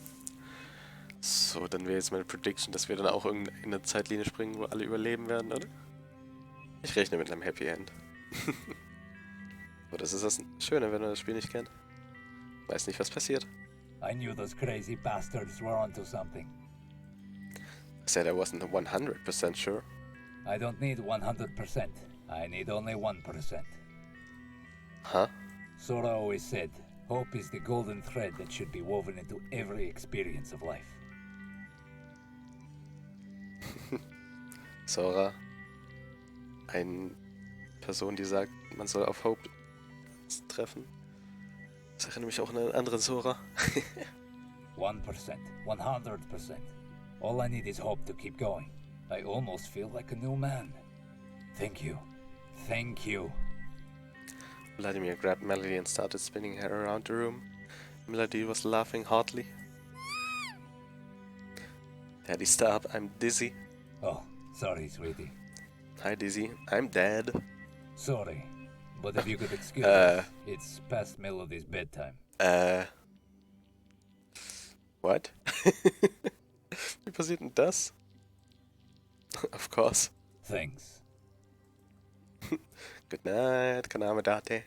So, dann wäre jetzt meine Prediction, dass wir dann auch in eine Zeitlinie springen, wo alle überleben werden, oder? Ich rechne mit einem Happy End. Aber das ist das Schöne, wenn man das Spiel nicht kennt. Weiß nicht, was passiert. I knew those crazy bastards were onto something. I said I wasn't 100% sure. I don't need 100%. I need only 1%. Huh? Sora always said, hope is the golden thread that should be woven into every experience of life. Sora. Eine Person, die sagt, man soll auf Hope treffen. Das erinnert mich auch an einen anderen Sora. 1%. 100%. All I need is hope to keep going. I almost feel like a new man. Thank you. Thank you. Vladimir grabbed Melody and started spinning her around the room. Melody was laughing heartily. Daddy, stop. I'm dizzy. Oh, sorry, sweetie. Hi, Dizzy. I'm dead. Sorry. But if you could excuse us, it's past Melody's bedtime. What? Wie passiert denn das? Of course. Thanks. Good night, Kanamedate.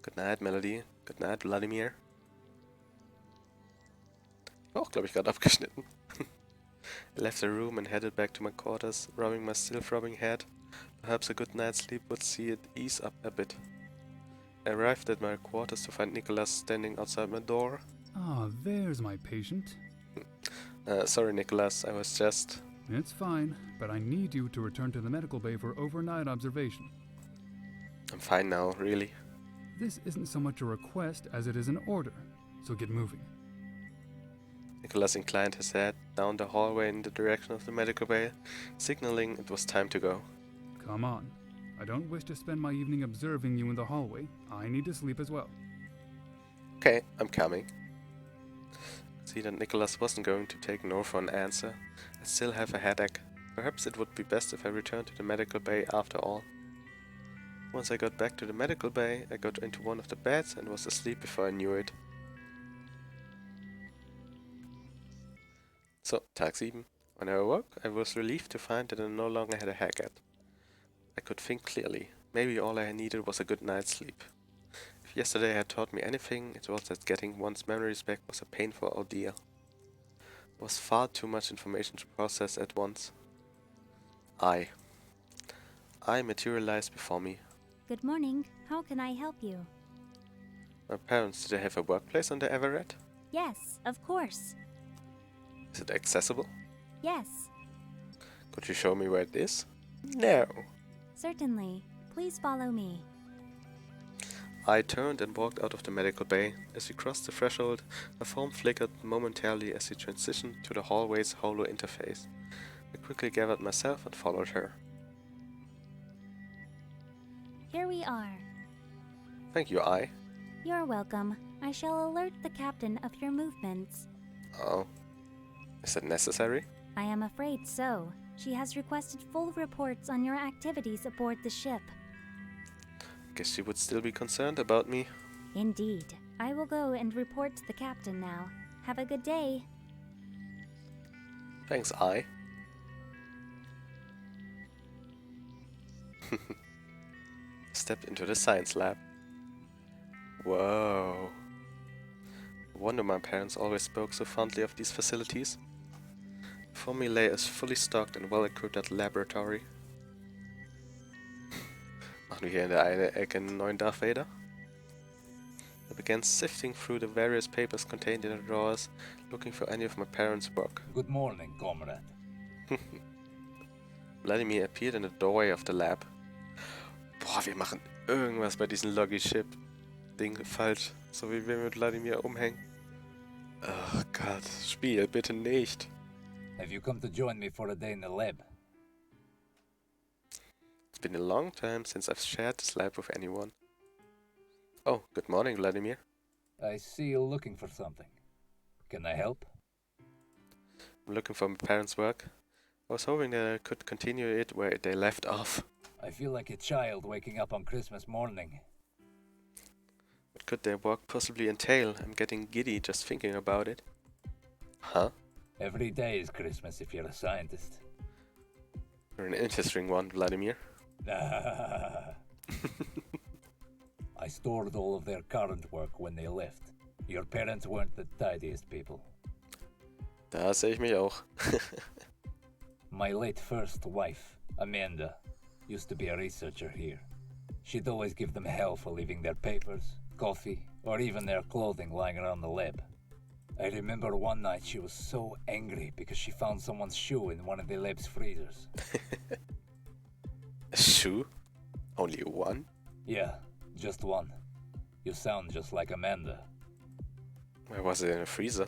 Good night, Melody. Good night, Vladimir. Auch, glaube ich, gerade abgeschnitten. I left the room and headed back to my quarters, rubbing my still throbbing head. Perhaps a good night's sleep would see it ease up a bit. I arrived at my quarters to find Nicholas standing outside my door. Ah, there's my patient. Sorry, Nicholas, I was just... It's fine, but I need you to return to the medical bay for overnight observation. I'm fine now, really. This isn't so much a request as it is an order, so get moving. Nicholas inclined his head down the hallway in the direction of the medical bay, signaling it was time to go. Come on. I don't wish to spend my evening observing you in the hallway. I need to sleep as well. Okay, I'm coming. See that Nicholas wasn't going to take no for an answer. I still have a headache. Perhaps it would be best if I returned to the medical bay after all. Once I got back to the medical bay, I got into one of the beds and was asleep before I knew it. So, Tag 7. When I awoke, I was relieved to find that I no longer had a headache. I could think clearly. Maybe all I needed was a good night's sleep. If yesterday had taught me anything, it was that getting one's memories back was a painful ordeal. There was far too much information to process at once. I materialized before me. Good morning. How can I help you? My parents, did they have a workplace on the Everett? Yes, of course. Is it accessible? Yes, Could you show me where it is? No. certainly. Please follow me. I turned and walked out of the medical bay. As we crossed the threshold, my form flickered momentarily as we transitioned to the hallway's hollow interface. I quickly gathered myself and followed her. Here we are. Thank you, I. You're welcome. I shall alert the captain of your movements. Oh. Is it necessary? I am afraid so. She has requested full reports on your activities aboard the ship. Guess she would still be concerned about me. Indeed. I will go and report to the captain now. Have a good day. Thanks, I. Stepped into the science lab. Whoa. No wonder my parents always spoke so fondly of these facilities. Before me lay a fully stocked and well-equipped laboratory. Machen wir hier in der einen Ecke einen neuen Darth Vader? I began sifting through the various papers contained in the drawers, looking for any of my parents' work. Good morning, comrade. Vladimir appeared in the doorway of the lab. Boah, wir machen irgendwas bei diesem Loggy-Ship-Ding falsch. So wie wir mit Vladimir umhängen. Oh Gott, Spiel, bitte nicht. Have you come to join me for a day in the lab? It's been a long time since I've shared this lab with anyone. Oh, good morning, Vladimir. I see you're looking for something. Can I help? I'm looking for my parents' work. I was hoping that I could continue it where they left off. I feel like a child waking up on Christmas morning. What could their work possibly entail? I'm getting giddy just thinking about it. Huh? Every day is Christmas if you're a scientist. You're an interesting one, Vladimir. I stored all of their current work when they left. Your parents weren't the tidiest people. Da sehe ich mich auch. My late first wife, Amanda, used to be a researcher here. She'd always give them hell for leaving their papers, coffee, or even their clothing lying around the lab. I remember one night she was so angry because she found someone's shoe in one of the lab's freezers. A shoe? Only one? Yeah, just one. You sound just like Amanda. Why was it in a freezer?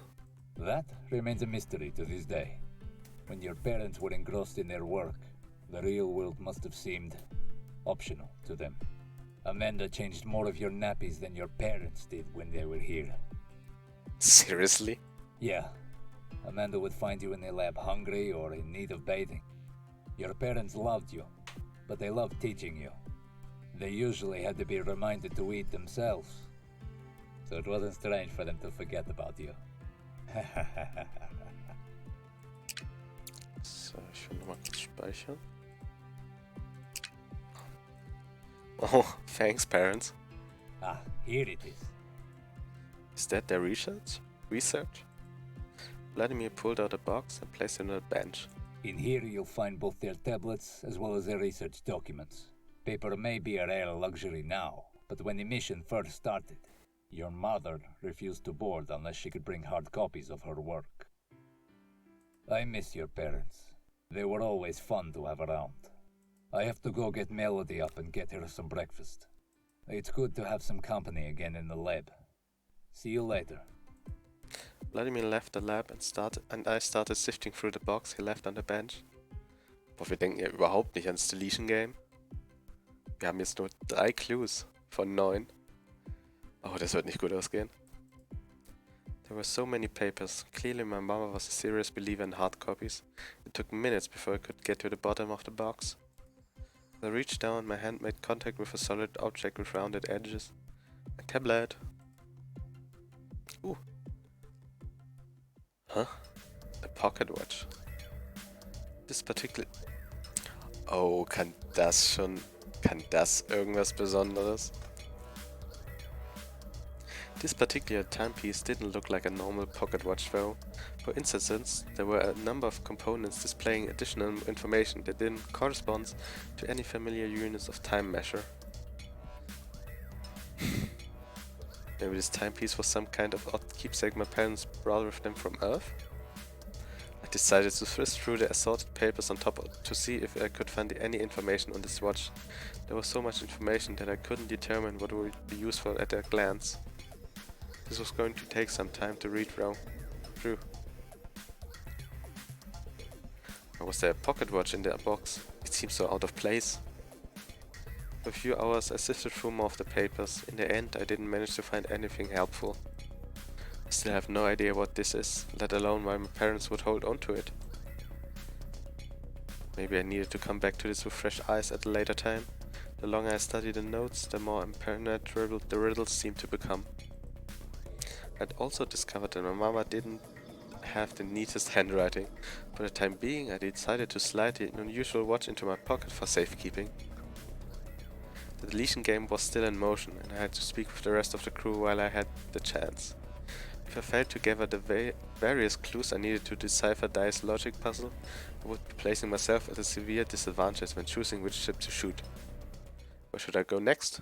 That remains a mystery to this day. When your parents were engrossed in their work, the real world must have seemed optional to them. Amanda changed more of your nappies than your parents did when they were here. Seriously? Yeah. Amanda would find you in the lab hungry or in need of bathing. Your parents loved you, but they loved teaching you. They usually had to be reminded to eat themselves, so it wasn't strange for them to forget about you. So, ich will nochmal kurz speichern. Oh, thanks, parents. Ah, here it is. Is that their research? Vladimir pulled out a box and placed it on a bench. In here you'll find both their tablets as well as their research documents. Paper may be a rare luxury now, but when the mission first started, your mother refused to board unless she could bring hard copies of her work. I miss your parents. They were always fun to have around. I have to go get Melody up and get her some breakfast. It's good to have some company again in the lab. See you later. Vladimir left the lab and I started sifting through the box he left on the bench. Boah, wir denken ja überhaupt nicht ans Deletion Game. Wir haben jetzt nur 3 Clues von 9. Oh, das wird nicht gut ausgehen. There were so many papers. Clearly my mama was a serious believer in hard copies. It took minutes before I could get to the bottom of the box. As I reached down, my hand made contact with a solid object with rounded edges. A tablet. Ooh. Huh? A pocket watch. This particular... Oh, kann das irgendwas Besonderes? This particular timepiece didn't look like a normal pocket watch though. For instance, there were a number of components displaying additional information that didn't correspond to any familiar units of time measure. Maybe this timepiece was some kind of odd keepsake my parents brought with them from Earth? I decided to sift through the assorted papers on top to see if I could find any information on this watch. There was so much information that I couldn't determine what would be useful at a glance. This was going to take some time to read through. Or was there a pocket watch in the box? It seemed so out of place. For a few hours I sifted through more of the papers. In the end I didn't manage to find anything helpful. I still have no idea what this is, let alone why my parents would hold on to it. Maybe I needed to come back to this with fresh eyes at a later time. The longer I studied the notes, the more impenetrable the riddles seemed to become. I'd also discovered that my mama didn't have the neatest handwriting. For the time being, I decided to slide the unusual watch into my pocket for safekeeping. The deletion game was still in motion, and I had to speak with the rest of the crew while I had the chance. If I failed to gather the various clues I needed to decipher Dai's logic puzzle, I would be placing myself at a severe disadvantage when choosing which ship to shoot. Where should I go next?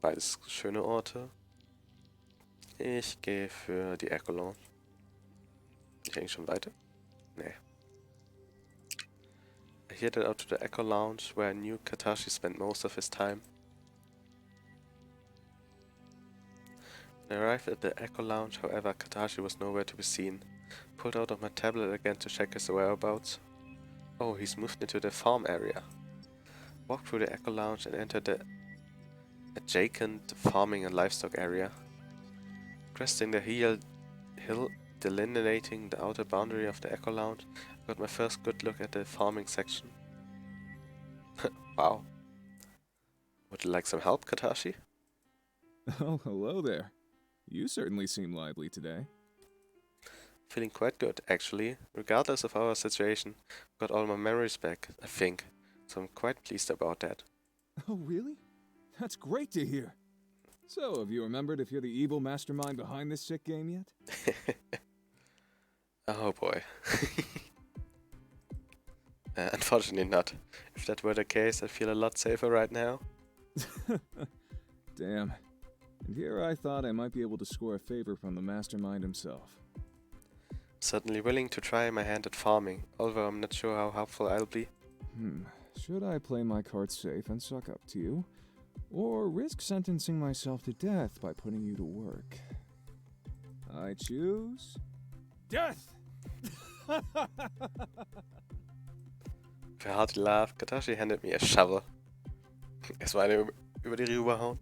Beides schöne Orte. Ich gehe für die Echo Lounge. Bin ich eigentlich schon weiter? Nee. I headed out to the Echo Lounge where I knew Katashi spent most of his time. When I arrived at the Echo Lounge, however, Katashi was nowhere to be seen. Pulled out of my tablet again to check his whereabouts. Oh, he's moved into the farm area. Walked through the Echo Lounge and entered the adjacent farming and livestock area. Cresting the hill delineating the outer boundary of the Echo Lounge, I got my first good look at the farming section. Wow. Would you like some help, Katashi? Oh, hello there. You certainly seem lively today. Feeling quite good, actually. Regardless of our situation, got all my memories back, I think. so I'm quite pleased about that. Oh, really? That's great to hear. So, have you remembered if you're the evil mastermind behind this sick game yet? Oh boy. Unfortunately not. If that were the case, I'd feel a lot safer right now. Damn. And here I thought I might be able to score a favor from the mastermind himself. Certainly willing to try my hand at farming, although I'm not sure how helpful I'll be. Should I play my cards safe and suck up to you? Or risk sentencing myself to death by putting you to work? I choose... death! Für harte Love, Katashi handed me a shovel. Erstmal eine über die Rübe hauen.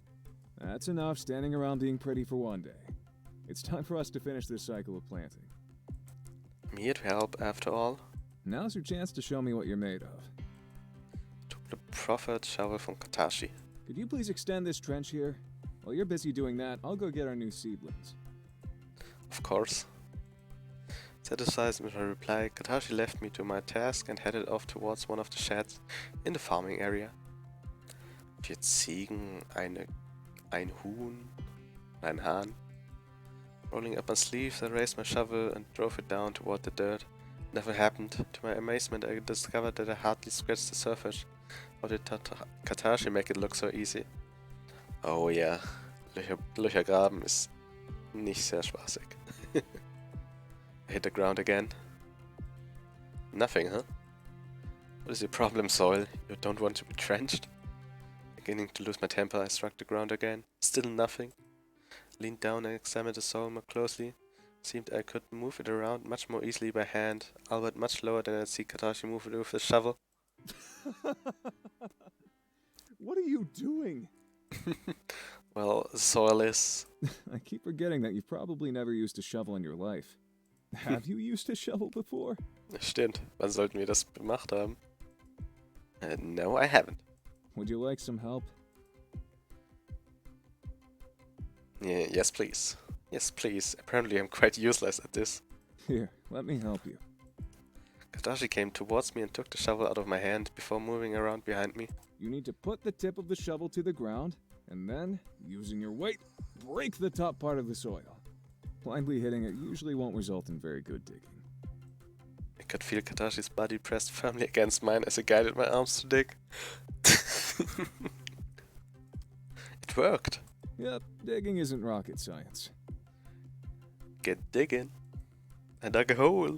That's enough standing around being pretty for one day. It's time for us to finish this cycle of planting. I'm here to help, after all. Now's your chance to show me what you're made of. Took the proffered shovel from Katashi. Could you please extend this trench here? While you're busy doing that, I'll go get our new seedlings. Of course. Satisfied with my reply, Katashi left me to my task and headed off towards one of the sheds in the farming area. 4 Ziegen, ein Huhn, ein Hahn. Rolling up my sleeves, I raised my shovel and drove it down toward the dirt. Nothing happened. To my amazement, I discovered that I hardly scratched the surface. How did Katashi make it look so easy? Oh yeah, Löcher graben ist nicht sehr spaßig. I hit the ground again. Nothing, huh? What is your problem, Soil? You don't want to be trenched? Beginning to lose my temper, I struck the ground again. Still nothing. Leaned down and examined the soil more closely. Seemed I could move it around much more easily by hand, albeit much slower than I'd see Katashi move it with the shovel. What are you doing? Well, soil is... I keep forgetting that you've probably never used a shovel in your life. Have you used a shovel before? Stimmt, wann sollten wir das gemacht haben? No, I haven't. Would you like some help? Yeah, yes, please. Yes, please. Apparently I'm quite useless at this. Here, let me help you. Katashi came towards me and took the shovel out of my hand before moving around behind me. You need to put the tip of the shovel to the ground, and then, using your weight, break the top part of the soil. Blindly hitting it usually won't result in very good digging. I could feel Katashi's body pressed firmly against mine as I guided my arms to dig. It worked. Yep, digging isn't rocket science. Get digging. I dug a hole.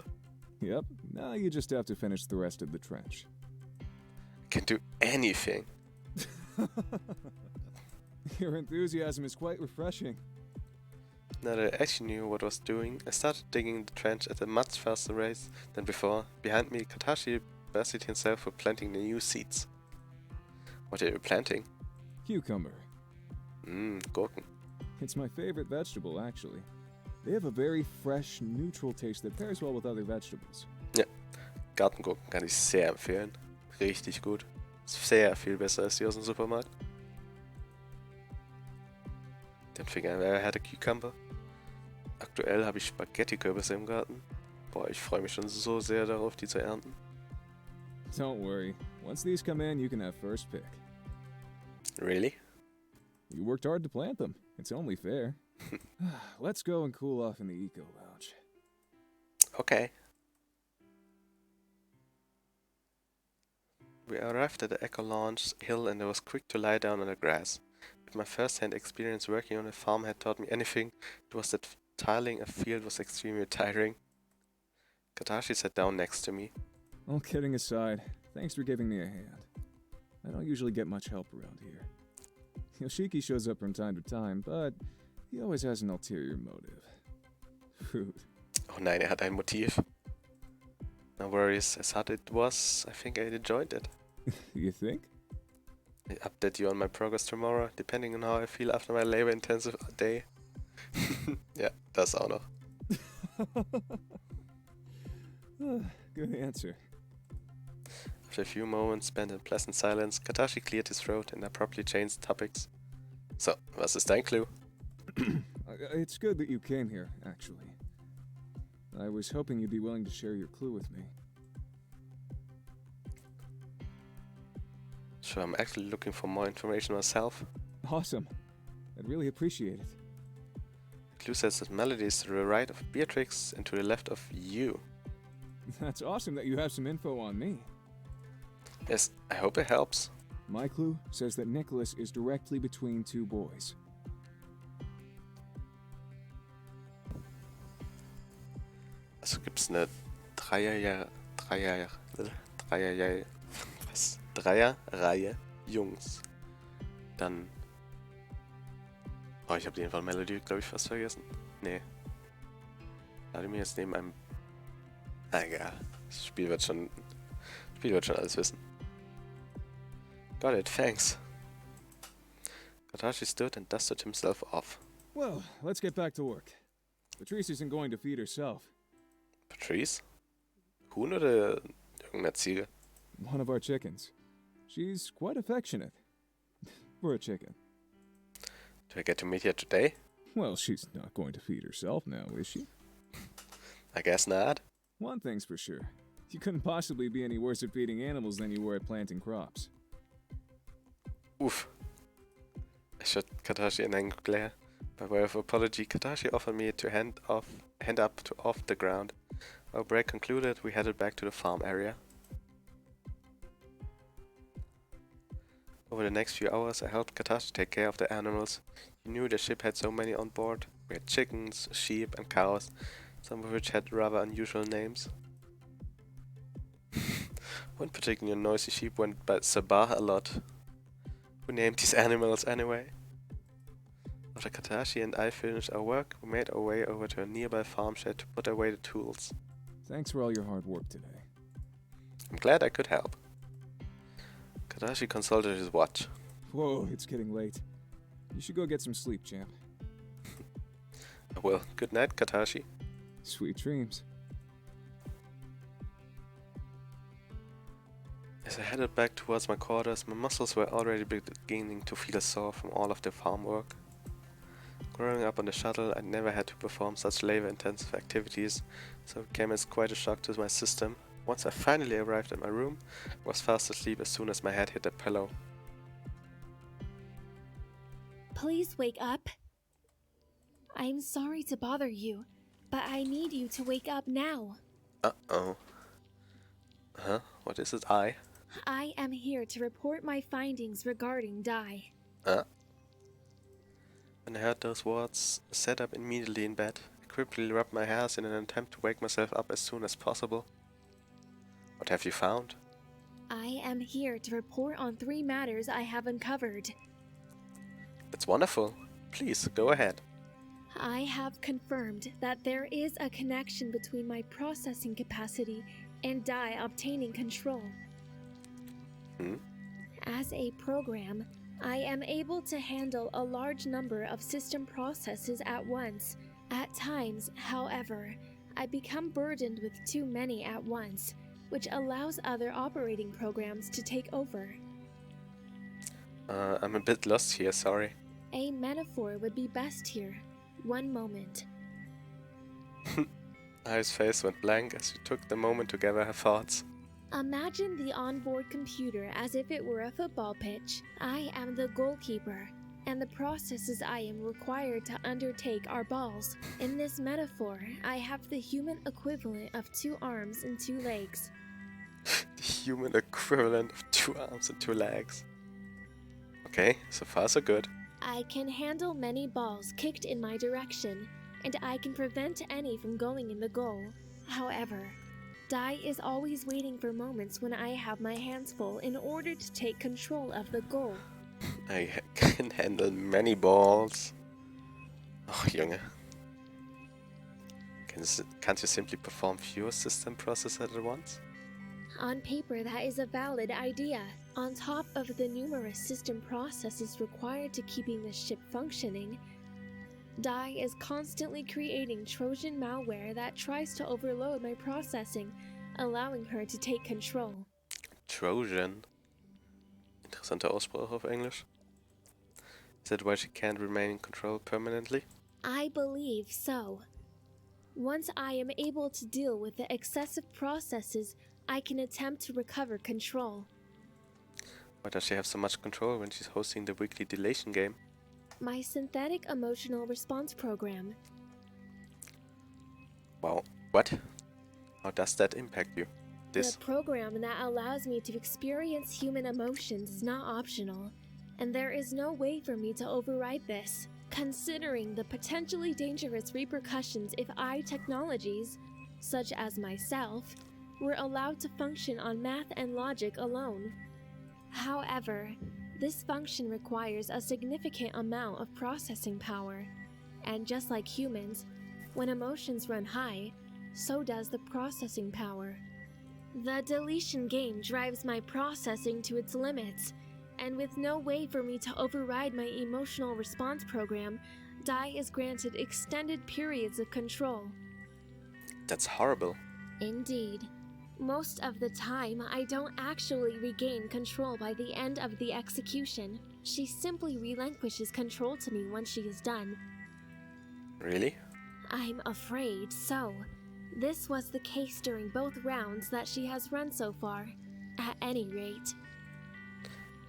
Yep, now you just have to finish the rest of the trench. I can do anything. Your enthusiasm is quite refreshing. Now that I actually knew what I was doing, I started digging the trench at a much faster rate than before. Behind me, Katashi busied himself with planting the new seeds. What are you planting? Cucumber. Gurken. It's my favorite vegetable, actually. They have a very fresh, neutral taste that pairs well with other vegetables. Ja, Gartengurken kann ich sehr empfehlen. Richtig gut. Sehr viel besser als die aus dem Supermarkt. Then figured I had a cucumber. Aktuell habe ich Spaghetti-Kürbisse im Garten. Boah, ich freue mich schon so sehr darauf, die zu ernten. Don't worry. Once these come in, you can have first pick. Really? You worked hard to plant them. It's only fair. Let's go and cool off in the eco lounge. Okay. We arrived at the Eco Lounge hill and I was quick to lie down on the grass. If my first-hand experience working on a farm had taught me anything, it was that tiling a field was extremely tiring. Katashi sat down next to me. All kidding aside, thanks for giving me a hand. I don't usually get much help around here. Yoshiki shows up from time to time, but he always has an ulterior motive. Food. Oh nein, hat ein Motiv. No worries, as hard it was, I think I enjoyed it. You think? I update you on my progress tomorrow, depending on how I feel after my labor-intensive day. Ja, das auch noch. Good answer. After a few moments spent in pleasant silence, Katashi cleared his throat and abruptly changed topics. So, was ist dein Clue? It's good that you came here, actually. I was hoping you'd be willing to share your clue with me. So I'm actually looking for more information myself. Awesome. I'd really appreciate it. The clue says that Melody is to the right of Beatrix and to the left of you. That's awesome that you have some info on me. Yes, I hope it helps. My clue says that Nicholas is directly between two boys. Also gibt's eine Dreierreihe Jungs. Dann... Oh, ich habe den von Melody, glaube ich, fast vergessen. Nee. Lade mir jetzt neben einem... Na egal. Das Spiel wird schon alles wissen. Got it, thanks. Katashi stood and dusted himself off. Well, let's get back to work. Patrice isn't going to feed herself. Patrice? Huhn oder irgendeine Ziege? One of our chickens. She's quite affectionate. For a chicken. Do I get to meet her today? Well, she's not going to feed herself now, is she? I guess not. One thing's for sure. You couldn't possibly be any worse at feeding animals than you were at planting crops. Oof. I shot Katashi an angry glare. By way of apology, Katashi offered me to hand up to off the ground. Our break concluded, we headed back to the farm area. Over the next few hours, I helped Katashi take care of the animals. He knew the ship had so many on board. We had chickens, sheep, and cows, some of which had rather unusual names. One particular noisy sheep went by Sabah a lot. Who named these animals anyway? After Katashi and I finished our work, we made our way over to a nearby farm shed to put away the tools. Thanks for all your hard work today. I'm glad I could help. Katashi consulted his watch. Whoa, it's getting late. You should go get some sleep, champ. Well, good night, Katashi. Sweet dreams. As I headed back towards my quarters, my muscles were already beginning to feel sore from all of the farm work. Growing up on the shuttle, I never had to perform such labor-intensive activities, so it came as quite a shock to my system. Once I finally arrived at my room, I was fast asleep as soon as my head hit the pillow. Please wake up. I'm sorry to bother you, but I need you to wake up now. Uh-oh. Huh? What is it, I am here to report my findings regarding Dai. When I heard those words, I sat up immediately in bed. I quickly rubbed my hairs in an attempt to wake myself up as soon as possible. What have you found? I am here to report on 3 matters I have uncovered. That's wonderful. Please, go ahead. I have confirmed that there is a connection between my processing capacity and Dai obtaining control. As a program, I am able to handle a large number of system processes at once. At times, however, I become burdened with too many at once, which allows other operating programs to take over. I'm a bit lost here, sorry. A metaphor would be best here. One moment. I's face went blank as she took the moment to gather her thoughts. Imagine the onboard computer as if it were a football pitch. I am the goalkeeper, and the processes I am required to undertake are balls. In this metaphor, I have the human equivalent of 2 arms and 2 legs. The human equivalent of 2 arms and 2 legs. Okay, so far so good. I can handle many balls kicked in my direction, and I can prevent any from going in the goal. However, Dai is always waiting for moments when I have my hands full in order to take control of the goal. I can handle many balls. Oh, Junge. Can't you simply perform fewer system processes at once? On paper, that is a valid idea. On top of the numerous system processes required to keeping the ship functioning, Dai is constantly creating Trojan malware that tries to overload my processing, allowing her to take control. Trojan? Interessante Aussprache auf Englisch. Is that why she can't remain in control permanently? I believe so. Once I am able to deal with the excessive processes, I can attempt to recover control. Why does she have so much control when she's hosting the weekly delation game? My synthetic emotional response program. Wow, what? How does that impact you? This. The program that allows me to experience human emotions is not optional, and there is no way for me to override this. Considering the potentially dangerous repercussions if AI technologies, such as myself, were allowed to function on math and logic alone. However, this function requires a significant amount of processing power, and just like humans, when emotions run high, so does the processing power. The deletion game drives my processing to its limits, and with no way for me to override my emotional response program, Dai is granted extended periods of control. That's horrible. Indeed. Most of the time, I don't actually regain control by the end of the execution. She simply relinquishes control to me once she is done. Really? I'm afraid so. This was the case during both rounds that she has run so far. At any rate.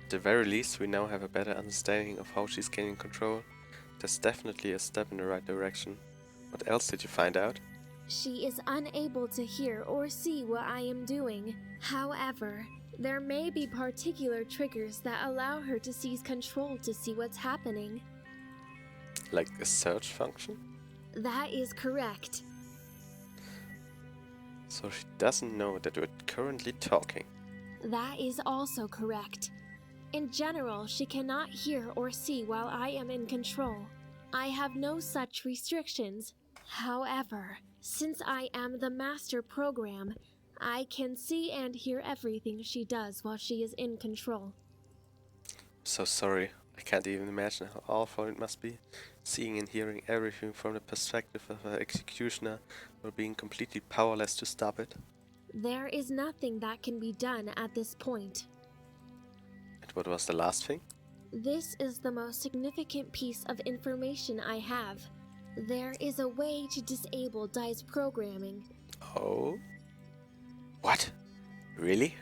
At the very least, we now have a better understanding of how she's gaining control. That's definitely a step in the right direction. What else did you find out? She is unable to hear or see what I am doing. However, there may be particular triggers that allow her to seize control to see what's happening. Like a search function? That is correct. So she doesn't know that we're currently talking. That is also correct. In general, she cannot hear or see while I am in control. I have no such restrictions. However, since I am the master program, I can see and hear everything she does while she is in control. So sorry, I can't even imagine how awful it must be, seeing and hearing everything from the perspective of an executioner while being completely powerless to stop it. There is nothing that can be done at this point. And what was the last thing? This is the most significant piece of information I have. There is a way to disable Dai's programming. Oh? What? Really?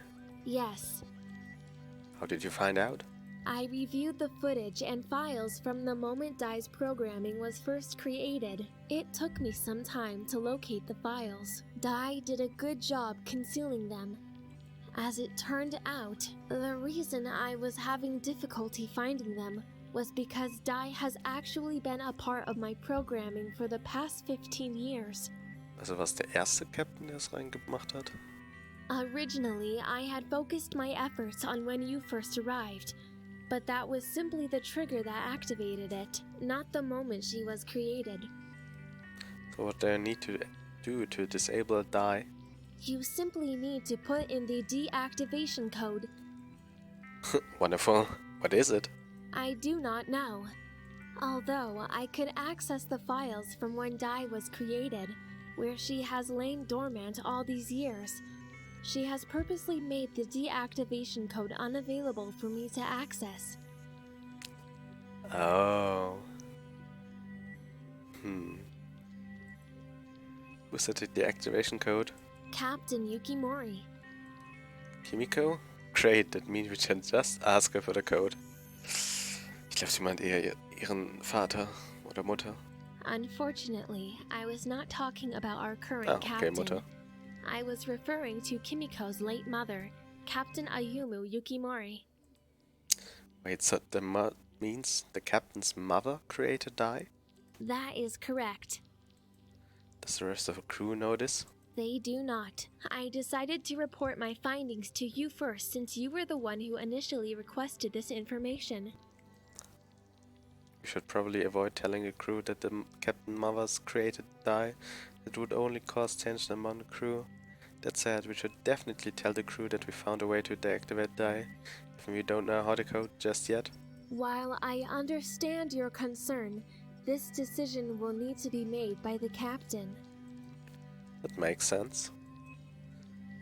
Yes. How did you find out? I reviewed the footage and files from the moment Dai's programming was first created. It took me some time to locate the files. Dai did a good job concealing them. As it turned out, the reason I was having difficulty finding them was because Dai has actually been a part of my programming for the past 15 years. Also was der erste Captain, der es reingemacht hat? Originally, I had focused my efforts on when you first arrived, but that was simply the trigger that activated it, not the moment she was created. So what do I need to do to disable Dai? You simply need to put in the deactivation code. Wonderful. What is it? I do not know. Although I could access the files from when Dai was created, where she has lain dormant all these years. She has purposely made the deactivation code unavailable for me to access. Oh. Who set the deactivation code? Captain Yukimori. Kimiko? Great, that means we can just ask her for the code. Ich glaube, sie meint eher ihren Vater oder Mutter. Unfortunately, I was not talking about our current captain. Mutter. I was referring to Kimiko's late mother, Captain Ayumu Yukimori. Wait, so the means the captain's mother created Dai? That is correct. Does the rest of the crew know this? They do not. I decided to report my findings to you first since you were the one who initially requested this information. We should probably avoid telling the crew that the captain mothers created Dai. It would only cause tension among the crew. That said, we should definitely tell the crew that we found a way to deactivate Dai, even we don't know how to code just yet. While I understand your concern, this decision will need to be made by the captain. That makes sense.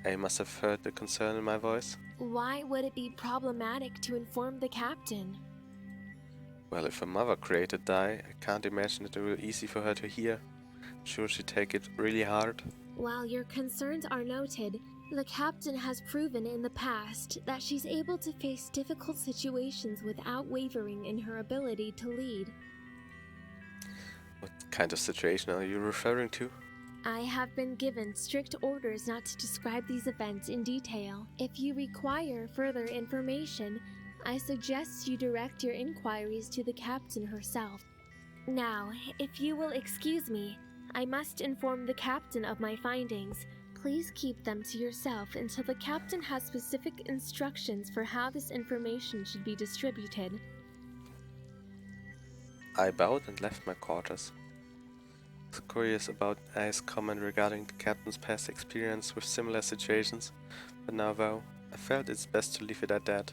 I must have heard the concern in my voice. Why would it be problematic to inform the captain? Well, if her mother created Dai, I can't imagine it will be easy for her to hear. Sure, she'd take it really hard. While your concerns are noted, The captain has proven in the past that she's able to face difficult situations without wavering in her ability to lead. What kind of situation are you referring to? I have been given strict orders not to describe these events in detail. If you require further information, I suggest you direct your inquiries to the captain herself. Now, if you will excuse me, I must inform the captain of my findings. Please keep them to yourself until the captain has specific instructions for how this information should be distributed. I bowed and left my quarters. I was curious about Ai's comment regarding the captain's past experience with similar situations, but now though, I felt it's best to leave it at that.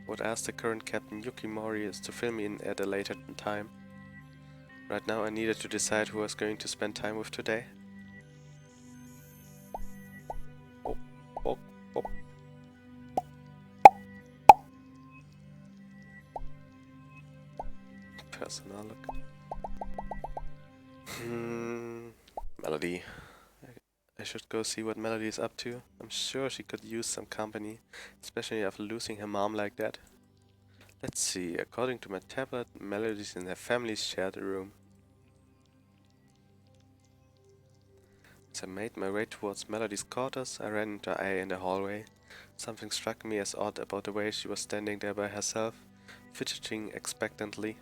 I would ask the current captain Yuki Mori to fill me in at a later time. Right now I needed to decide who I was going to spend time with today. Oh, oh, oh. Personal look. Melody. I should go see what Melody is up to. I'm sure she could use some company, especially after losing her mom like that. Let's see, according to my tablet, Melody's in her family's shared room. As I made my way towards Melody's quarters, I ran into Ai in the hallway. Something struck me as odd about the way she was standing there by herself, fidgeting expectantly.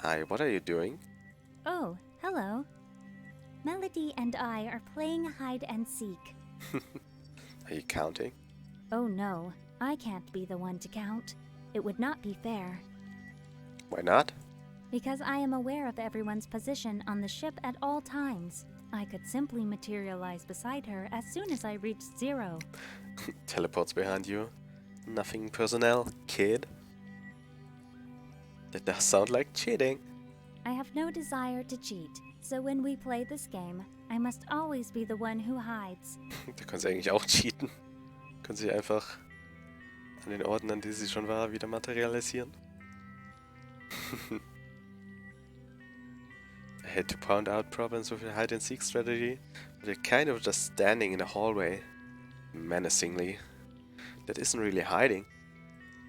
Ai, what are you doing? Oh, hello. Melody and I are playing hide and seek. Are you counting? Oh no, I can't be the one to count. It would not be fair. Why not? Because I am aware of everyone's position on the ship at all times. I could simply materialize beside her as soon as I reached 0. Teleports behind you. Nothing personnel, kid. That does sound like cheating. I have no desire to cheat, so when we play this game, I must always be the one who hides. Da können sie eigentlich auch cheaten. Können sie einfach an den Orten, an denen sie schon war, wieder materialisieren. I had to pound out problems with a hide-and-seek strategy, but they're kind of just standing in the hallway, menacingly. That isn't really hiding.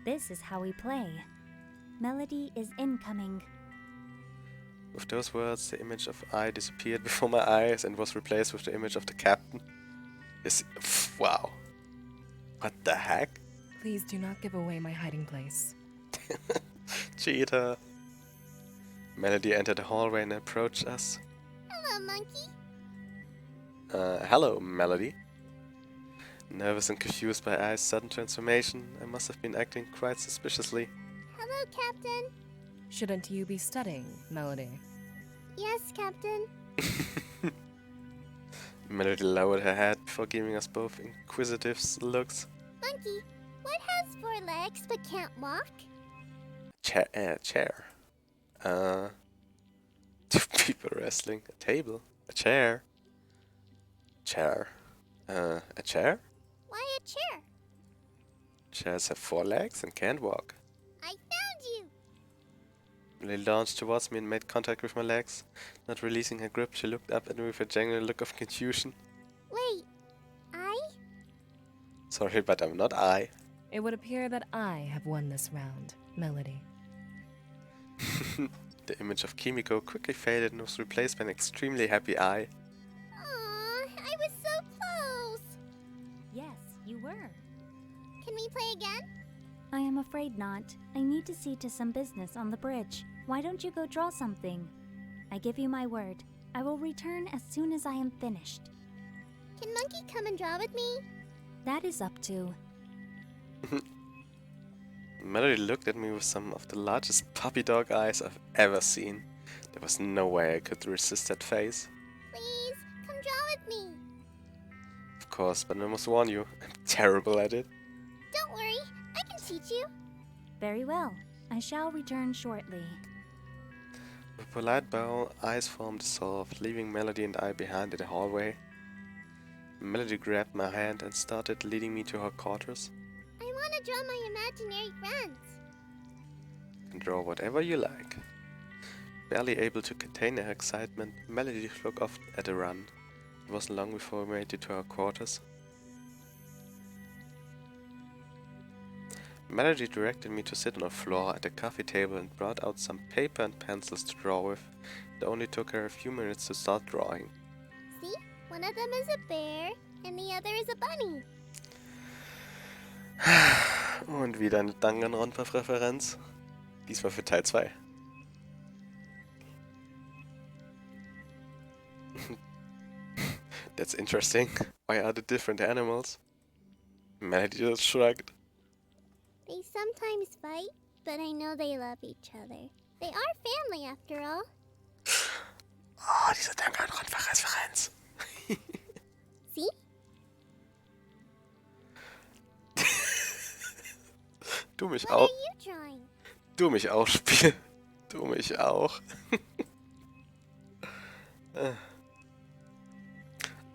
This is how we play. Melody is incoming. With those words, the image of I disappeared before my eyes and was replaced with the image of the captain. Wow. What the heck? Please do not give away my hiding place. Cheater. Melody entered the hallway and approached us. Hello, monkey. Hello, Melody. Nervous and confused by Ai's sudden transformation, I must have been acting quite suspiciously. Hello, Captain. Shouldn't you be studying, Melody? Yes, Captain. Melody lowered her head before giving us both inquisitive looks. Monkey, what has 4 legs but can't walk? Chair. Two people wrestling. A table. A chair. Chair. A chair? Why a chair? Chairs have 4 legs and can't walk. I found you. Melody launched towards me and made contact with my legs. Not releasing her grip, she looked up at me with a genuine look of confusion. Wait, I? Sorry, but I'm not I. It would appear that I have won this round, Melody. The image of Kimiko quickly faded and was replaced by an extremely happy I. Aw, I was so close. Yes, you were. Can we play again? I am afraid not. I need to see to some business on the bridge. Why don't you go draw something? I give you my word. I will return as soon as I am finished. Can Monkey come and draw with me? That is up to. Melody looked at me with some of the largest puppy dog eyes I've ever seen. There was no way I could resist that face. Please, come draw with me. Of course, but I must warn you, I'm terrible at it. Don't worry, I can teach you. Very well. I shall return shortly. With a polite bow, eyes formed dissolved, leaving Melody and I behind in the hallway. Melody grabbed my hand and started leading me to her quarters. I want to draw my imaginary friends. You can draw whatever you like. Barely able to contain her excitement, Melody took off at a run. It wasn't long before we made it to her quarters. Melody directed me to sit on the floor at a coffee table and brought out some paper and pencils to draw with. It only took her a few minutes to start drawing. See? One of them is a bear and the other is a bunny. Und wieder eine Danganronpa-Referenz. Diesmal für Teil 2. That's interesting. Why are they different animals? Melody just shrugged. They sometimes fight, but I know they love each other. They are family after all. Oh, diese Danganronpa-Referenz. See? Du mich What auch. are you drawing? Du mich auch, Spiel. Du mich auch.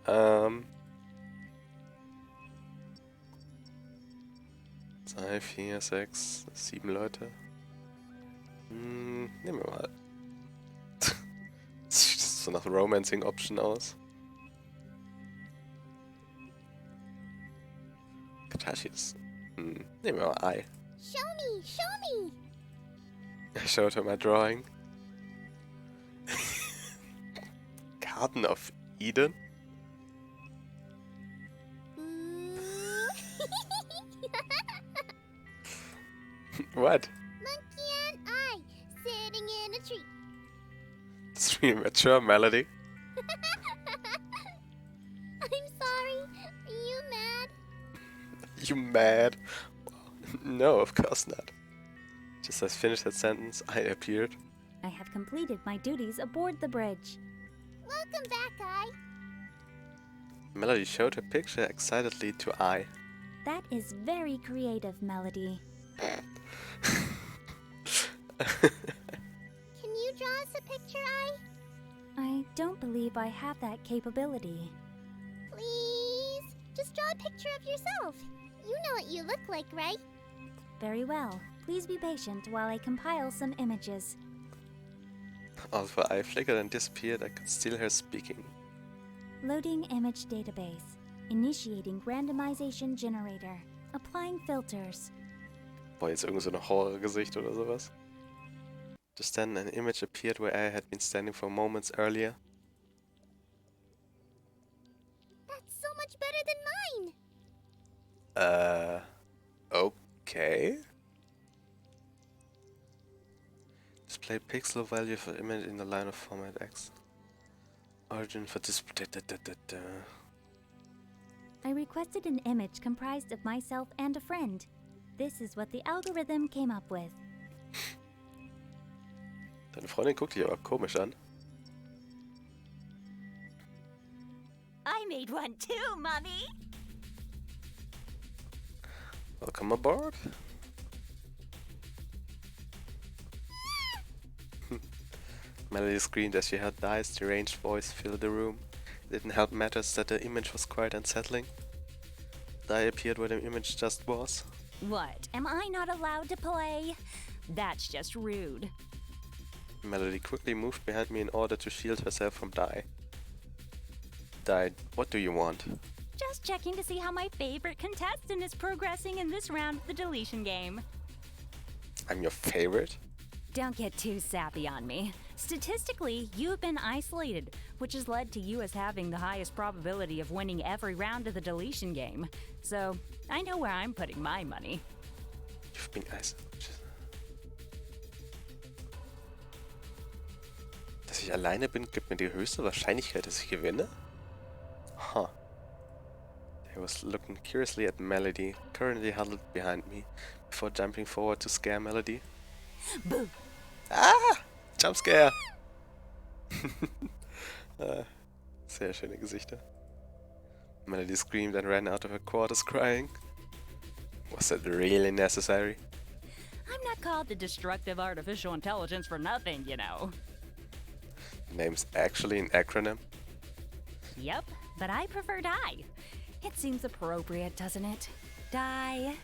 ähm. 2, 4, 6, 7 Leute. Nehmen wir mal. Das sieht so nach Romancing Option aus. Katashi ist. Nehmen wir mal Ei. Show me! Show me! I showed her my drawing. Garden of Eden? What? Monkey and I sitting in a tree. It's really mature, Melody. I'm sorry. Are you mad? You mad? No, of course not. Just as I finished that sentence, I appeared. I have completed my duties aboard the bridge. Welcome back, I. Melody showed her picture excitedly to I. That is very creative, Melody. Can you draw us a picture, I don't believe I have that capability. Please? Just draw a picture of yourself. You know what you look like, right? Very well. Please be patient while I compile some images. Although I flickered and disappeared, I could still hear her speaking. Loading image database. Initiating randomization generator. Applying filters. Boah, jetzt irgend so ein Horrorgesicht oder sowas. Just then an image appeared where I had been standing for moments earlier. That's so much better than mine. Okay. Display pixel value for image in the line of format X. Origin for display. I requested an image comprised of myself and a friend. This is what the algorithm came up with. Deine Freundin guckt dich aber komisch an. I made one too, Mommy! Welcome aboard. Melody screamed as she heard Dai's deranged voice fill the room. It didn't help matters that the image was quite unsettling. Dai appeared where the image just was. What? Am I not allowed to play? That's just rude. Melody quickly moved behind me in order to shield herself from Dai. Dai, what do you want? Just checking to see how my favorite contestant is progressing in this round of the deletion game. I'm your favorite? Don't get too sappy on me. Statistically, you've been isolated, which has led to you as having the highest probability of winning every round of the deletion game. So, I know where I'm putting my money. You've been isolated. Dass ich alleine bin, gibt mir die höchste Wahrscheinlichkeit, dass ich gewinne? Huh. I was looking curiously at Melody, currently huddled behind me, before jumping forward to scare Melody. Boo! Ah! Jump scare! Sehr schöne Gesichter. Melody screamed and ran out of her quarters crying. Was that really necessary? I'm not called the destructive artificial intelligence for nothing, you know. Name's actually an acronym. Yep, but I prefer die. It seems appropriate, doesn't it? Die.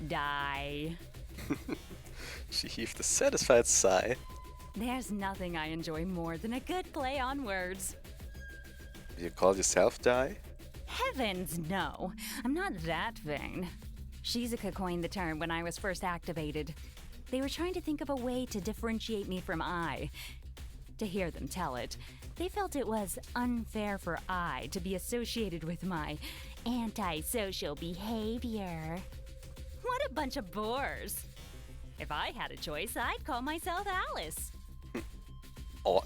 Die. She heaved a satisfied sigh. There's nothing I enjoy more than a good play on words. You call yourself Die? Heavens, no. I'm not that vain. Shizuka coined the term when I was first activated. They were trying to think of a way to differentiate me from I. To hear them tell it, they felt it was unfair for I to be associated with my antisocial behavior. What a bunch of bores. If I had a choice, I'd call myself Alice. Oh.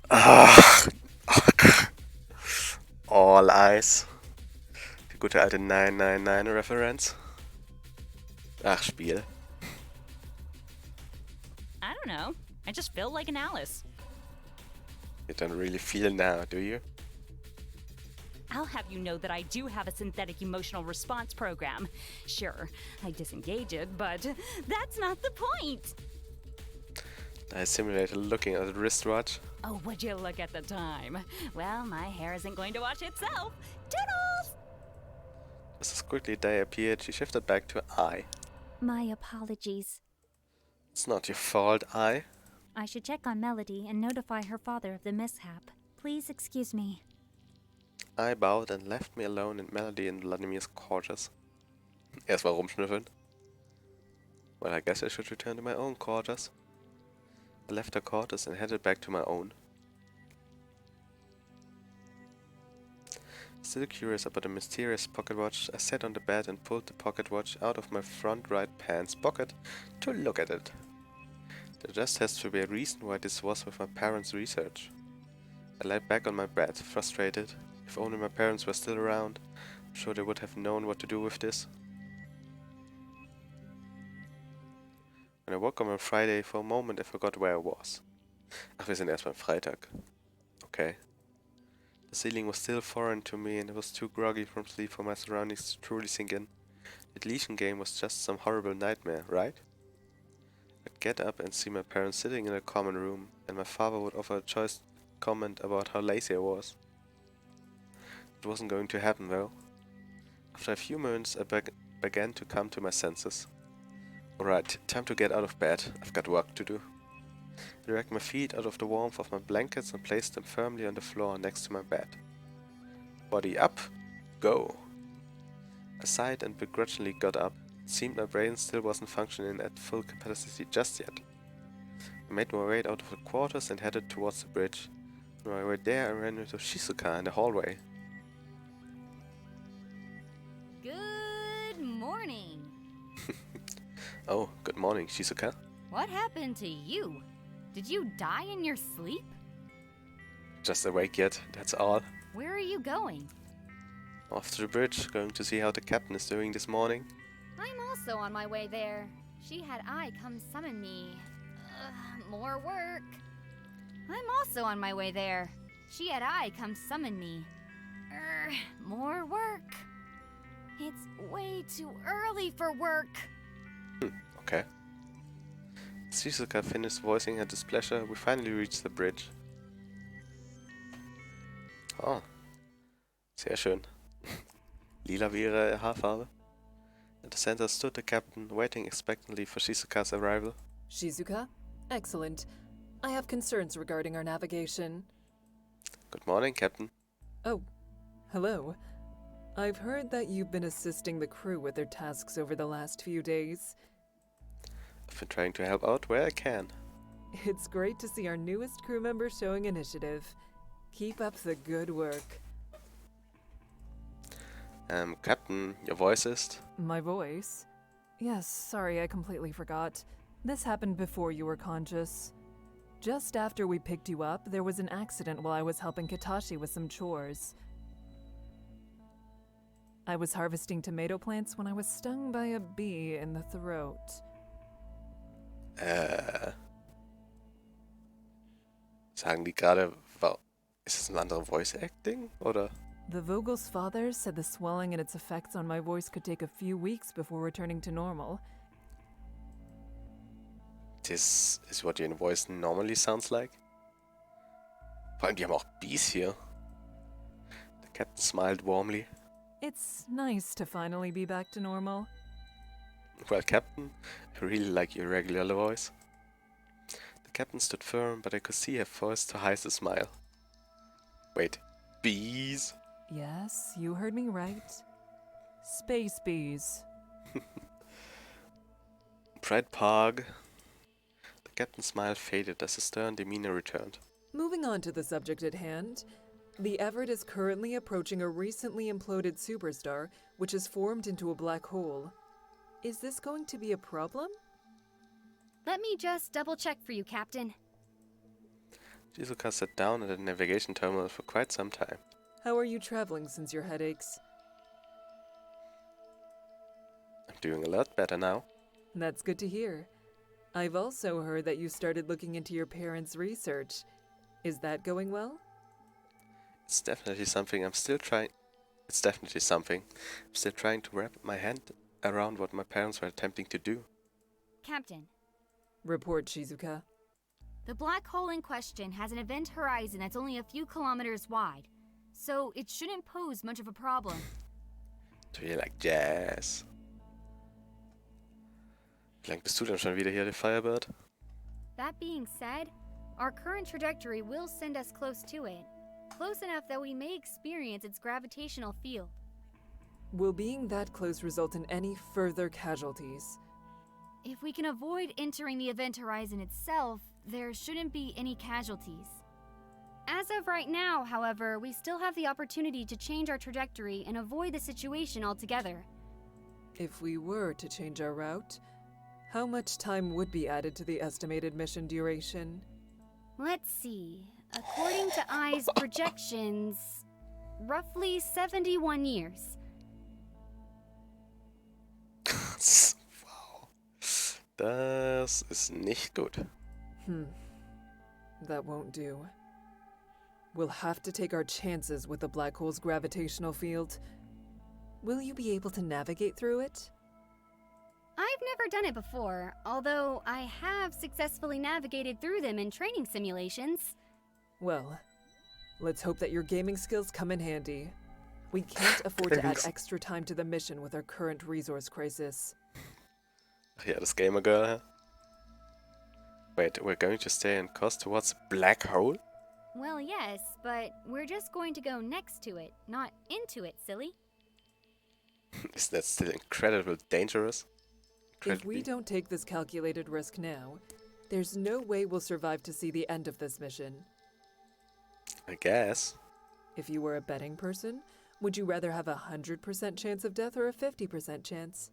Ach. All Eyes. Die gute alte 999-Referenz. Ach, Spiel. I don't know. I just feel like an Alice. You don't really feel now, do you? I'll have you know that I do have a synthetic emotional response program. Sure, I disengage it, but that's not the point. I simulated looking at the wristwatch. Oh, would you look at the time? Well, my hair isn't going to wash itself. Toodles! Just as quickly day appeared, she shifted back to I. My apologies. It's not your fault, I. I should check on Melody and notify her father of the mishap. Please excuse me. I bowed and left me alone in Melody and Vladimir's quarters. Erstmal rumschnüffeln. Well, I guess I should return to my own quarters. I left her quarters and headed back to my own. Still curious about the mysterious pocket watch, I sat on the bed and pulled the pocket watch out of my front right pants pocket to look at it. There just has to be a reason why this was with my parents' research. I lay back on my bed, frustrated. If only my parents were still around, I'm sure they would have known what to do with this. When I woke up on Friday, for a moment I forgot where I was. Ach, wir sind erst beim Freitag. Okay. The ceiling was still foreign to me and I was too groggy from sleep for my surroundings to truly sink in. The Legion game was just some horrible nightmare, right? I'd get up and see my parents sitting in a common room, and my father would offer a choice comment about how lazy I was. It wasn't going to happen though. After a few moments I began to come to my senses. Alright, time to get out of bed. I've got work to do. I dragged my feet out of the warmth of my blankets and placed them firmly on the floor next to my bed. Body up, go! I sighed and begrudgingly got up. It seemed my brain still wasn't functioning at full capacity just yet. I made my way out of the quarters and headed towards the bridge. On my way there I ran into Shizuka in the hallway. Good morning. Oh, good morning, Shizuka. What happened to you? Did you die in your sleep? Just awake yet, that's all. Where are you going? Off to the bridge, going to see how the captain is doing this morning. I'm also on my way there. She had I come summon me. More work. I'm also on my way there. She had I come summon me. More work. It's way too early for work. Okay. As Shizuka finished voicing her displeasure, we finally reached the bridge. Oh. Sehr schön. Lila wie ihre Haarfarbe. At the center stood the captain, waiting expectantly for Shizuka's arrival. Shizuka? Excellent. I have concerns regarding our navigation. Good morning, Captain. Oh, hello. I've heard that you've been assisting the crew with their tasks over the last few days. I've been trying to help out where I can. It's great to see our newest crew member showing initiative. Keep up the good work. Captain, your voice is... My voice? Yes, sorry, I completely forgot. This happened before you were conscious. Just after we picked you up, there was an accident while I was helping Katashi with some chores. I was harvesting tomato plants when I was stung by a bee in the throat. Sagen die gerade... Ist es ein anderer Voice Acting, oder? The Vogel's father said the swelling and its effects on my voice could take a few weeks before returning to normal. This is what your voice normally sounds like? Vor allem, die haben auch Bees hier. The captain smiled warmly. It's nice to finally be back to normal. Well, Captain, I really like your regular voice. The captain stood firm, but I could see her forced to hide a smile. Wait, bees? Yes, you heard me right. Space bees. Bright Pog. The captain's smile faded as his stern demeanor returned. Moving on to the subject at hand, the Everett is currently approaching a recently imploded superstar, which has formed into a black hole. Is this going to be a problem? Let me just double check for you, Captain. Shizuka sat down at the navigation terminal for quite some time. How are you traveling since your headaches? I'm doing a lot better now. That's good to hear. I've also heard that you started looking into your parents' research. Is that going well? It's definitely something I'm still trying to wrap my hand around what my parents were attempting to do. Captain, Report, Shizuka. the black hole in question has an event horizon that's only a few kilometers wide, so it shouldn't pose much of a problem. Do you like jazz? Wie lang bist du denn schon wieder hier, der Firebird? That being said, our current trajectory will send us close to it. Close enough that we may experience its gravitational field. Will being that close result in any further casualties? If we can avoid entering the event horizon itself, there shouldn't be any casualties. As of right now, however, we still have the opportunity to change our trajectory and avoid the situation altogether. If we were to change our route, how much time would be added to the estimated mission duration? Let's see. According to I's projections, roughly 71 years. Wow. Das ist nicht gut. That won't do. We'll have to take our chances with the black hole's gravitational field. Will you be able to navigate through it? I've never done it before, although I have successfully navigated through them in training simulations. Well, let's hope that your gaming skills come in handy. We can't afford to add extra time to the mission with our current resource crisis. Yeah, this gamer girl, huh? Wait, we're going to stay in course towards a black hole? Well, yes, but we're just going to go next to it, not into it, silly. Is that still incredibly dangerous? If we don't take this calculated risk now, there's no way we'll survive to see the end of this mission. I guess. If you were a betting person, would you rather have a 100% chance of death or a 50% chance?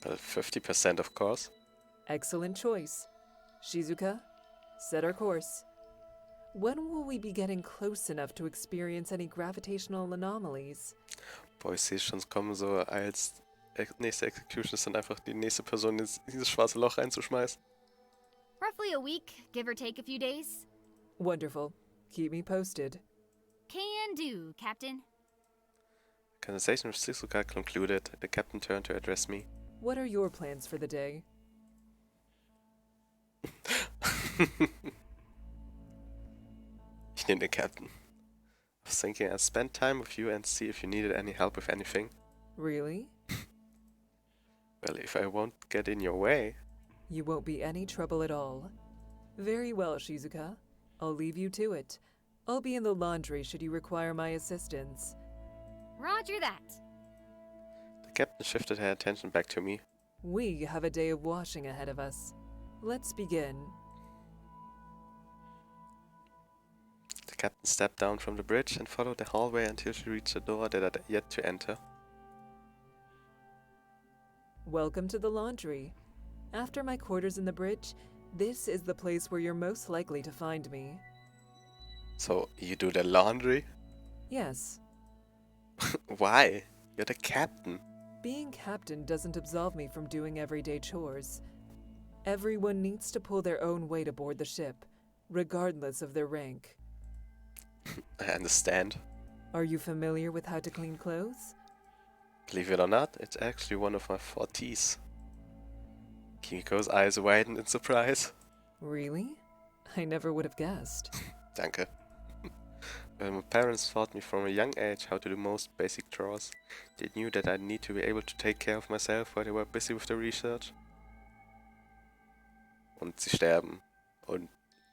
Well, 50% of course. Excellent choice. Shizuka, set our course. When will we be getting close enough to experience any gravitational anomalies? Boah, ich sehe schon kommen, so als nächste Execution ist dann einfach die nächste Person in dieses schwarze Loch reinzuschmeißen. Roughly a week, give or take a few days. Wonderful. Keep me posted. Can do, Captain. Conversation with Shizuka concluded. The captain turned to address me. What are your plans for the day? Ich nehme den Captain. I was thinking I'd spend time with you and see if you needed any help with anything. Really? Well, if I won't get in your way. You won't be any trouble at all. Very well, Shizuka. I'll leave you to it. I'll be in the laundry should you require my assistance. Roger that. The captain shifted her attention back to me. We have a day of washing ahead of us. Let's begin. The captain stepped down from the bridge and followed the hallway until she reached the door that had yet to enter. Welcome to the laundry. After my quarters in the bridge, this is the place where you're most likely to find me. So, you do the laundry? Yes. Why? You're the captain. Being captain doesn't absolve me from doing everyday chores. Everyone needs to pull their own weight aboard the ship, regardless of their rank. I understand. Are you familiar with how to clean clothes? Believe it or not, it's actually one of my fortes. Kimiko's eyes widened in surprise. Really? I never would have guessed. Danke. Well, my parents taught me from a young age how to do most basic chores. They knew that I need to be able to take care of myself while they were busy with the research. Und sie sterben. Und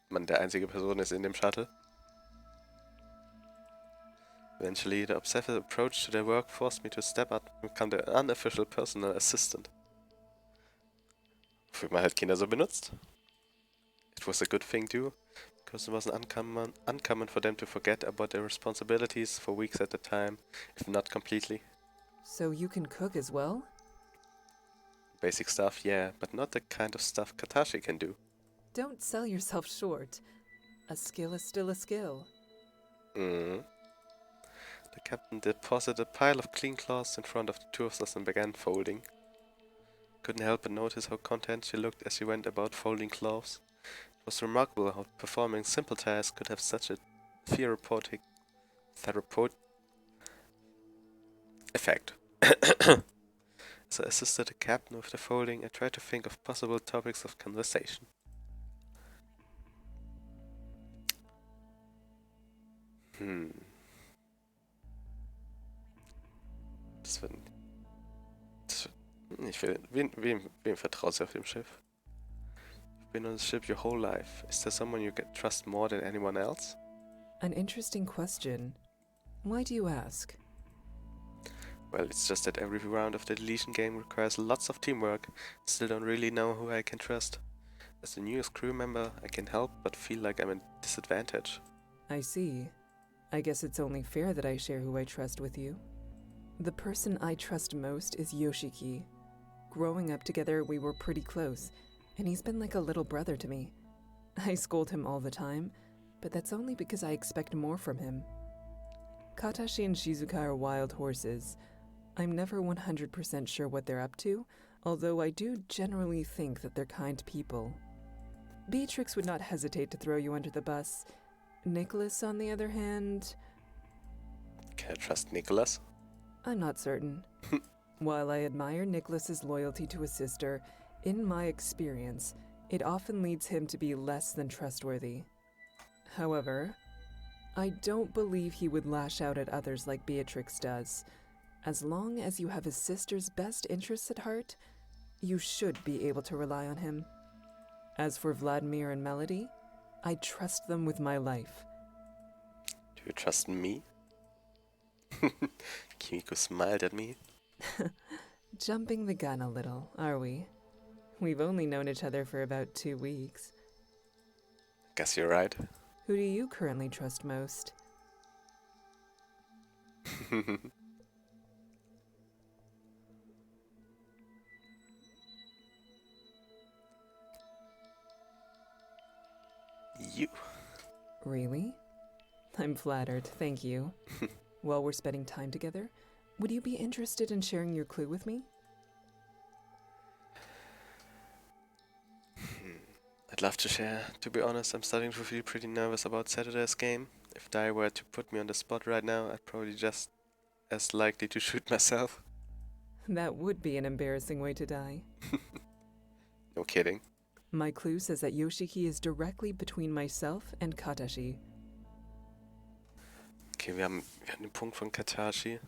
man der einzige Person ist in dem Shuttle. Eventually, the obsessive approach to their work forced me to step up and become their unofficial personal assistant. Wofür man halt Kinder so benutzt. It was a good thing too, because it wasn't uncommon for them to forget about their responsibilities for weeks at a time, if not completely. So you can cook as well? Basic stuff, yeah, but not the kind of stuff Katashi can do. Don't sell yourself short. A skill is still a skill. The captain deposited a pile of clean cloths in front of the two of us and began folding. Couldn't help but notice how content she looked as she went about folding clothes. It was remarkable how performing simple tasks could have such a therapeutic effect. As I assisted the captain with the folding, I tried to think of possible topics of conversation. Wem vertraut sie auf dem Schiff? You've been on the ship your whole life. Is there someone you can trust more than anyone else? An interesting question. Why do you ask? Well, it's just that every round of the deletion game requires lots of teamwork. Still don't really know who I can trust. As the newest crew member, I can help but feel like I'm at a disadvantage. I see. I guess it's only fair that I share who I trust with you. The person I trust most is Yoshiki. Growing up together, we were pretty close, and he's been like a little brother to me. I scold him all the time, but that's only because I expect more from him. Katashi and Shizuka are wild horses. I'm never 100% sure what they're up to, although I do generally think that they're kind people. Beatrix would not hesitate to throw you under the bus. Nicholas, on the other hand... Can I trust Nicholas? I'm not certain. While I admire Nicholas's loyalty to his sister, in my experience, it often leads him to be less than trustworthy. However, I don't believe he would lash out at others like Beatrix does. As long as you have his sister's best interests at heart, you should be able to rely on him. As for Vladimir and Melody, I trust them with my life. Do you trust me? Kimiko smiled at me. Jumping the gun a little, are we? We've only known each other for about 2 weeks. Guess you're right. Who do you currently trust most? You. Really? I'm flattered, thank you. While we're spending time together, would you be interested in sharing your clue with me? I'd love to share. To be honest, I'm starting to feel pretty nervous about Saturday's game. If Dai were to put me on the spot right now, I'd probably just as likely to shoot myself. That would be an embarrassing way to die. No kidding. My clue says that Yoshiki is directly between myself and Katashi. Okay, wir haben den Punkt von Katashi.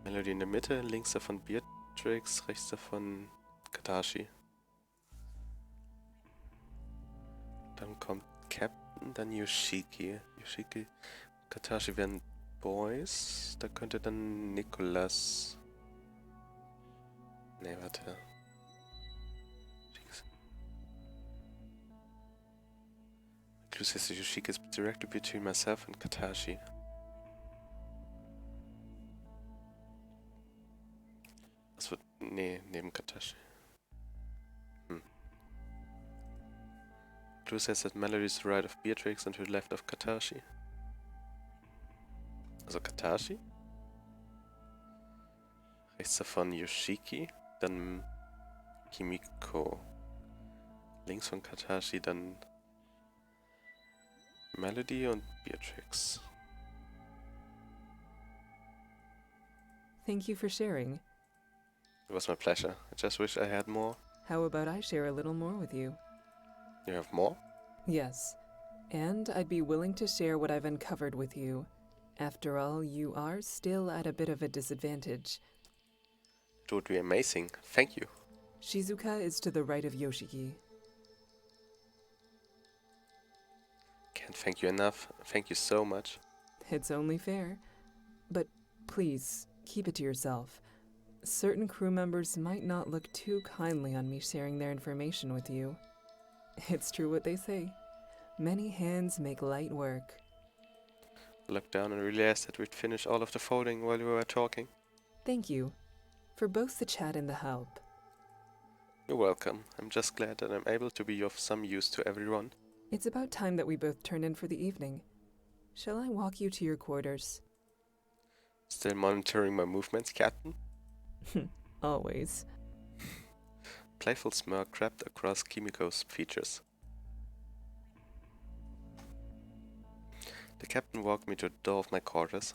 Melody in der Mitte, links davon Beatrix, rechts davon Katashi. Dann kommt Captain, dann Yoshiki. Yoshiki, Katashi wären Boys. Da könnte dann Nicholas... Ne, warte. Clue says Yoshiki is directly between myself and Katashi. Das wird... Nee, neben Katashi. Clue says that Melody is to the right of Beatrix and to the left of Katashi. Also Katashi. Rechts davon Yoshiki, dann Kimiko. Links von Katashi dann Melody und Beatrix. Thank you for sharing. It was my pleasure. I just wish I had more. How about I share a little more with you? You have more? Yes, and I'd be willing to share what I've uncovered with you. After all, you are still at a bit of a disadvantage. It would be amazing. Thank you. Shizuka is to the right of Yoshiki. Can't thank you enough. Thank you so much. It's only fair. But please, keep it to yourself. Certain crew members might not look too kindly on me sharing their information with you. It's true what they say. Many hands make light work. I looked down and realized that we'd finished all of the folding while we were talking. Thank you for both the chat and the help. You're welcome. I'm just glad that I'm able to be of some use to everyone. It's about time that we both turn in for the evening. Shall I walk you to your quarters? Still monitoring my movements, Captain? Always. Playful smirk crept across Kimiko's features. The captain walked me to the door of my quarters.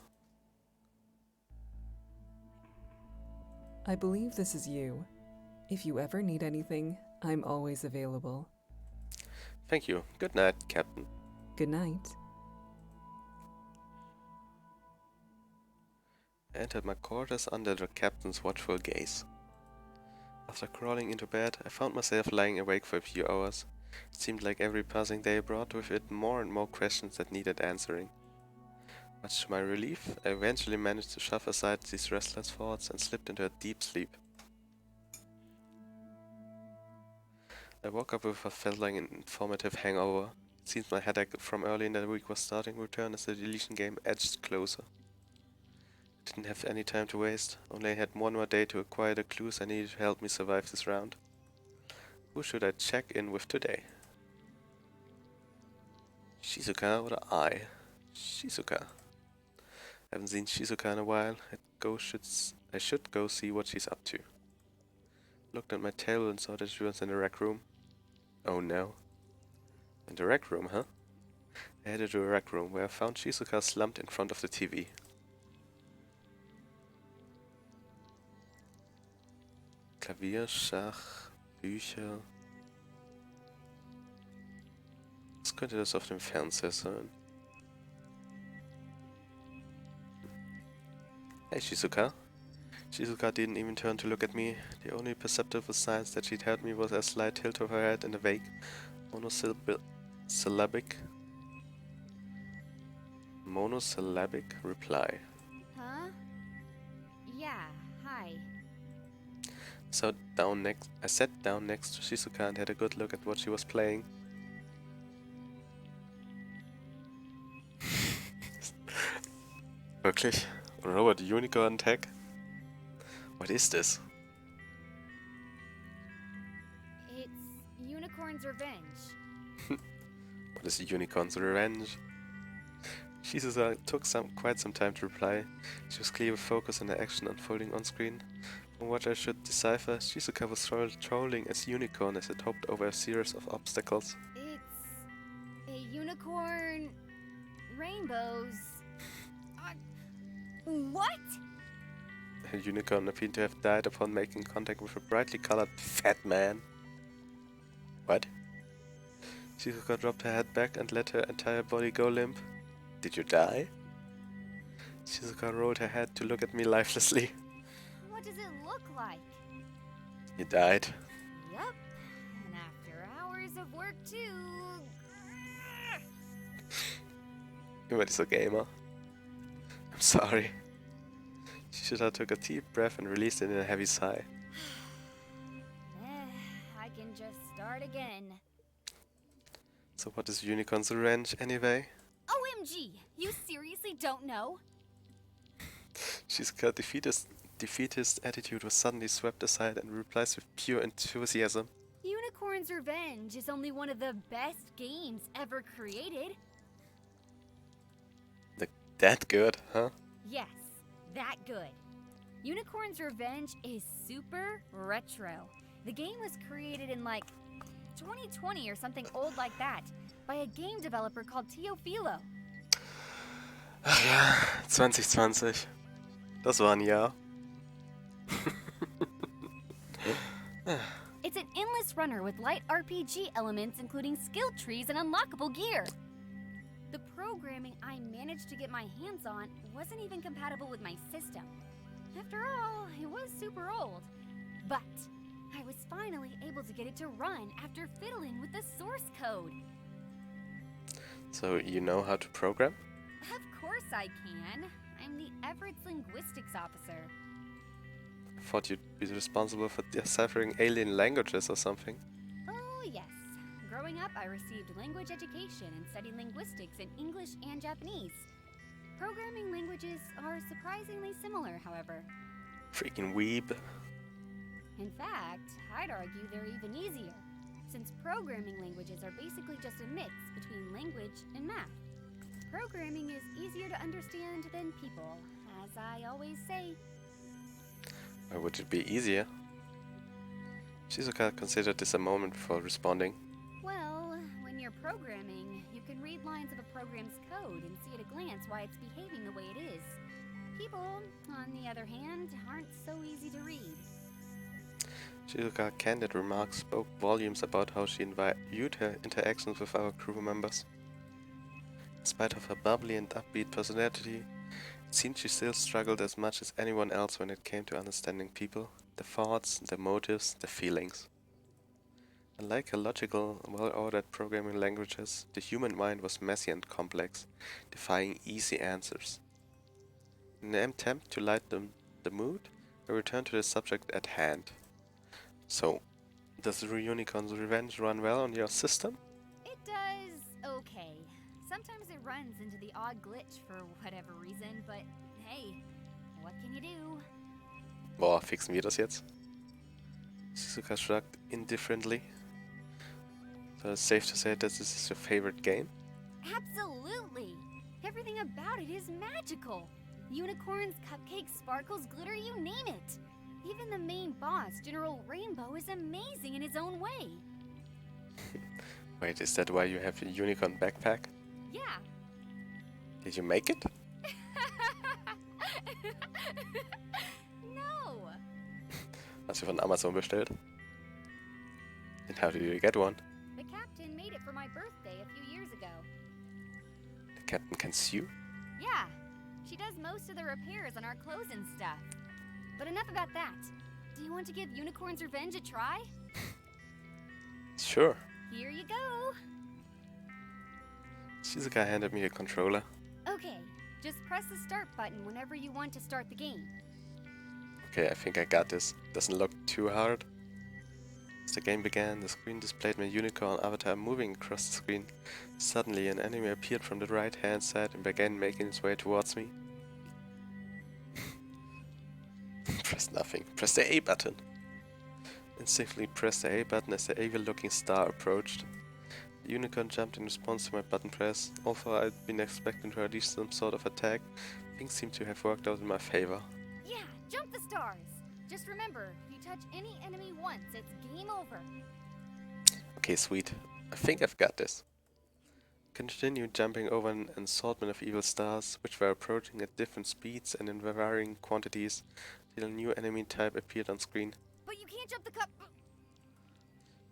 I believe this is you. If you ever need anything, I'm always available. Thank you. Good night, Captain. Good night. I entered my quarters under the captain's watchful gaze. After crawling into bed, I found myself lying awake for a few hours. It seemed like every passing day brought with it more and more questions that needed answering. Much to my relief, I eventually managed to shove aside these restless thoughts and slipped into a deep sleep. I woke up with what felt like an informative hangover. It seems my headache from early in the week was starting to return as the deletion game edged closer. I didn't have any time to waste, only I had one more day to acquire the clues I needed to help me survive this round. Who should I check in with today? Shizuka or I? Shizuka. I haven't seen Shizuka in a while. I should go see what she's up to. Looked at my table and saw that she was in the rec room. Oh no. In the rec room, huh? I headed to the rec room where I found Shizuka slumped in front of the TV. Klavier, Schach, Bücher. Was könnte das auf dem Fernseher sein? Hey Shizuka. Shizuka didn't even turn to look at me. The only perceptible signs that she'd heard me was a slight tilt of her head and a vague, monosyllabic reply. Huh? Yeah, hi. I sat down next to Shizuka and had a good look at what she was playing. Wirklich? Robot Unicorn Tech? What is this? It's Unicorn's Revenge. What is Unicorn's Revenge? Shizuka took quite some time to reply. She was clearly focused on the action unfolding on screen. From what I should decipher, Shizuka was trolling as Unicorn as it hopped over a series of obstacles. It's a unicorn... rainbows... what? The unicorn appeared to have died upon making contact with a brightly colored fat man. What? Shizuka dropped her head back and let her entire body go limp. Did you die? Shizuka rolled her head to look at me lifelessly. What does it look like? You died. Yup. And after hours of work too. Jemand ist so gamer. I'm sorry. Shizuka took a deep breath and released it in a heavy sigh. I can just start again. So what is Unicorn's Revenge anyway? OMG! You seriously don't know? Shizuka's defeatist attitude was suddenly swept aside and replies with pure enthusiasm. Unicorn's Revenge is only one of the best games ever created. That good, huh? Yes, that good. Unicorn's Revenge is super retro. The game was created in like 2020 or something old like that by a game developer called Teofilo. Ach ja, 2020. Das war ein Jahr. It's an endless runner with light RPG elements including skill trees and unlockable gear. The programming I managed to get my hands on wasn't even compatible with my system. After all, it was super old. But I was finally able to get it to run after fiddling with the source code. So you know how to program? Of course I can. I'm the Everett's linguistics officer. I thought you'd be responsible for deciphering alien languages or something. Oh, yes. Growing up, I received language education and studied linguistics in English and Japanese. Programming languages are surprisingly similar, however. Freaking weeb. In fact, I'd argue they're even easier, since programming languages are basically just a mix between language and math. Programming is easier to understand than people, as I always say. Why would it be easier? Shizuka considered this a moment before responding. Well, when you're programming, you can read lines of a program's code and see at a glance why it's behaving the way it is. People, on the other hand, aren't so easy to read. Shizuka's candid remarks spoke volumes about how she viewed her interactions with our crew members. In spite of her bubbly and upbeat personality, it seemed she still struggled as much as anyone else when it came to understanding people, their thoughts, their motives, their feelings. Unlike her logical, well-ordered programming languages, the human mind was messy and complex, defying easy answers. In an attempt to lighten the mood, I returned to the subject at hand. So, does the Unicorn's Revenge run well on your system? It does okay. Sometimes it runs into the odd glitch for whatever reason, but hey, what can you do? Boah, fixen wir das jetzt? Shizuka shrugged indifferently. So it's safe to say that this is your favorite game? Absolutely! Everything about it is magical. Unicorns, cupcakes, sparkles, glitter, you name it. Even the main boss, General Rainbow, is amazing in his own way. Wait, is that why you have a unicorn backpack? Yeah. Did you make it? No. Hast du von Amazon bestellt? And how did you get one? The captain made it for my birthday a few years ago. The captain can sue? Yeah. She does most of the repairs on our clothes and stuff. But enough about that. Do you want to give Unicorn's Revenge a try? Sure. Here you go. Shizuka handed me a controller. Okay, just press the start button whenever you want to start the game. Okay, I think I got this. Doesn't look too hard. As the game began, the screen displayed my unicorn avatar moving across the screen. Suddenly, an enemy appeared from the right-hand side and began making its way towards me. Press nothing. Press the A button. Instinctively pressed the A button as the evil-looking star approached. The unicorn jumped in response to my button press. Although I'd been expecting to release some sort of attack, things seemed to have worked out in my favor. Yeah, jump the stars. Just remember, if you touch any enemy once, it's game over. Okay, sweet. I think I've got this. Continued jumping over an assortment of evil stars, which were approaching at different speeds and in varying quantities, till a new enemy type appeared on screen. But you can't jump the cup.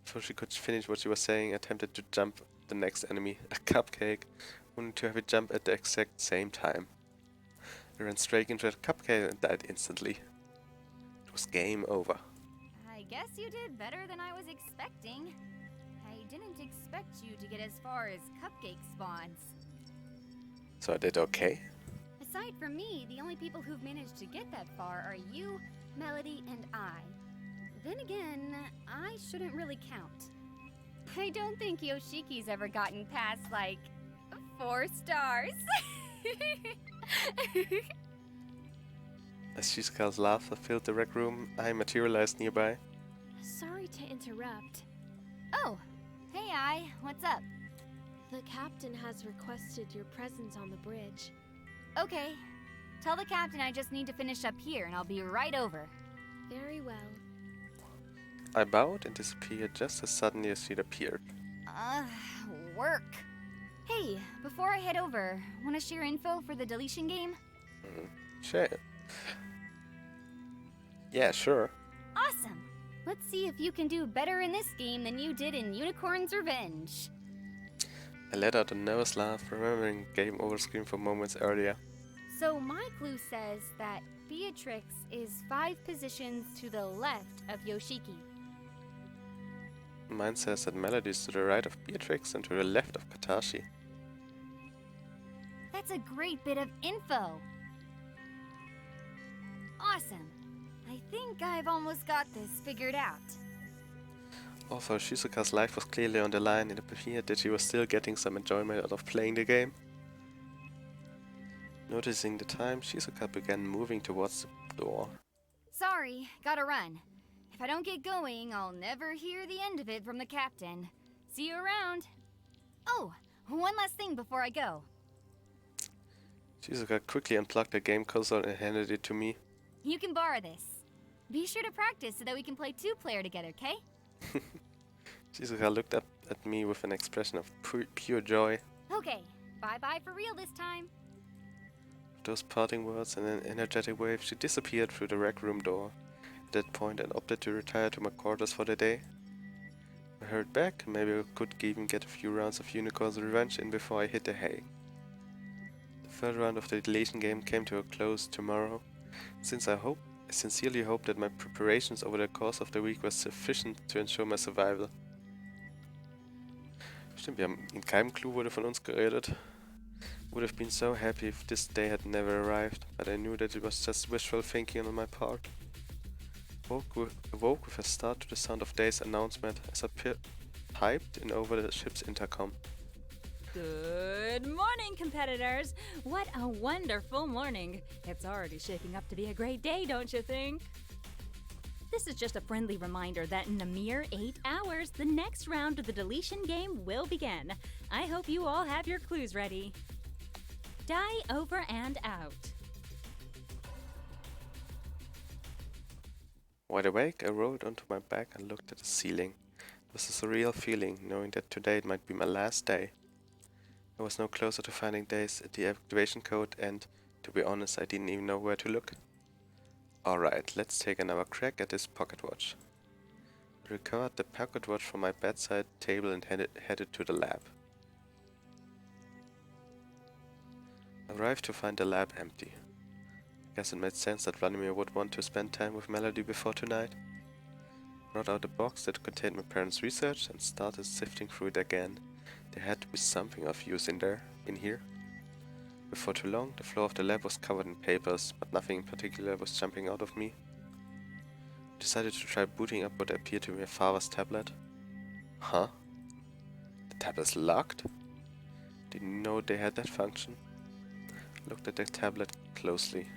Before she could finish what she was saying, I attempted to jump the next enemy, a cupcake, only to have it jump at the exact same time. I ran straight into that cupcake and died instantly. It was game over. I guess you did better than I was expecting. I didn't expect you to get as far as cupcake spawns. So I did okay? Aside from me, the only people who've managed to get that far are you, Melody, and I. Then again, I shouldn't really count. I don't think Yoshiki's ever gotten past, like, 4 stars. As Shizuka's laughter filled the rec room, I materialized nearby. Sorry to interrupt. Oh, hey I, what's up? The captain has requested your presence on the bridge. Okay, tell the captain I just need to finish up here and I'll be right over. Very well. I bowed and disappeared just as suddenly as she'd appeared. Work. Hey, before I head over, want to share info for the deletion game? Sure. Yeah, sure. Awesome. Let's see if you can do better in this game than you did in Unicorn's Revenge. I let out a nervous laugh, remembering game over screen from moments earlier. So my clue says that Beatrix is 5 positions to the left of Yoshiki. Mine says that Melody is to the right of Beatrix and to the left of Katashi. That's a great bit of info. Awesome. I think I've almost got this figured out. Although Shizuka's life was clearly on the line, it appeared that she was still getting some enjoyment out of playing the game. Noticing the time, Shizuka began moving towards the door. Sorry, gotta run. If I don't get going, I'll never hear the end of it from the captain. See you around. Oh, one last thing before I go. Shizuka quickly unplugged the game console and handed it to me. You can borrow this. Be sure to practice so that we can play 2-player together, okay? Shizuka looked up at me with an expression of pure joy. Okay, bye-bye for real this time. With those parting words and an energetic wave, she disappeared through the rec room door. At that point, I opted to retire to my quarters for the day. I hurried back, and maybe I could even get a few rounds of Unicorn's Revenge in before I hit the hay. The third round of the deletion game came to a close tomorrow. Since I sincerely hope that my preparations over the course of the week were sufficient to ensure my survival. Stimmt, wir haben in keinem Clou wurde von uns geredet. Would have been so happy if this day had never arrived, but I knew that it was just wishful thinking on my part. Awoke with a start to the sound of Day's announcement as I piped in over the ship's intercom. Good morning, competitors! What a wonderful morning! It's already shaping up to be a great day, don't you think? This is just a friendly reminder that in a mere 8 hours, the next round of the deletion game will begin. I hope you all have your clues ready. Die over and out. Wide awake, I rolled onto my back and looked at the ceiling. It was a surreal feeling, knowing that today it might be my last day. I was no closer to finding Days at the activation code and, to be honest, I didn't even know where to look. Alright, let's take another crack at this pocket watch. I recovered the pocket watch from my bedside table and headed to the lab. I arrived to find the lab empty. I guess it made sense that Vladimir would want to spend time with Melody before tonight. I brought out a box that contained my parents' research and started sifting through it again. There had to be something of use in here. Before too long, the floor of the lab was covered in papers, but nothing in particular was jumping out of me. I decided to try booting up what appeared to be my father's tablet. Huh? The tablet's locked? Didn't know they had that function. I looked at the tablet closely.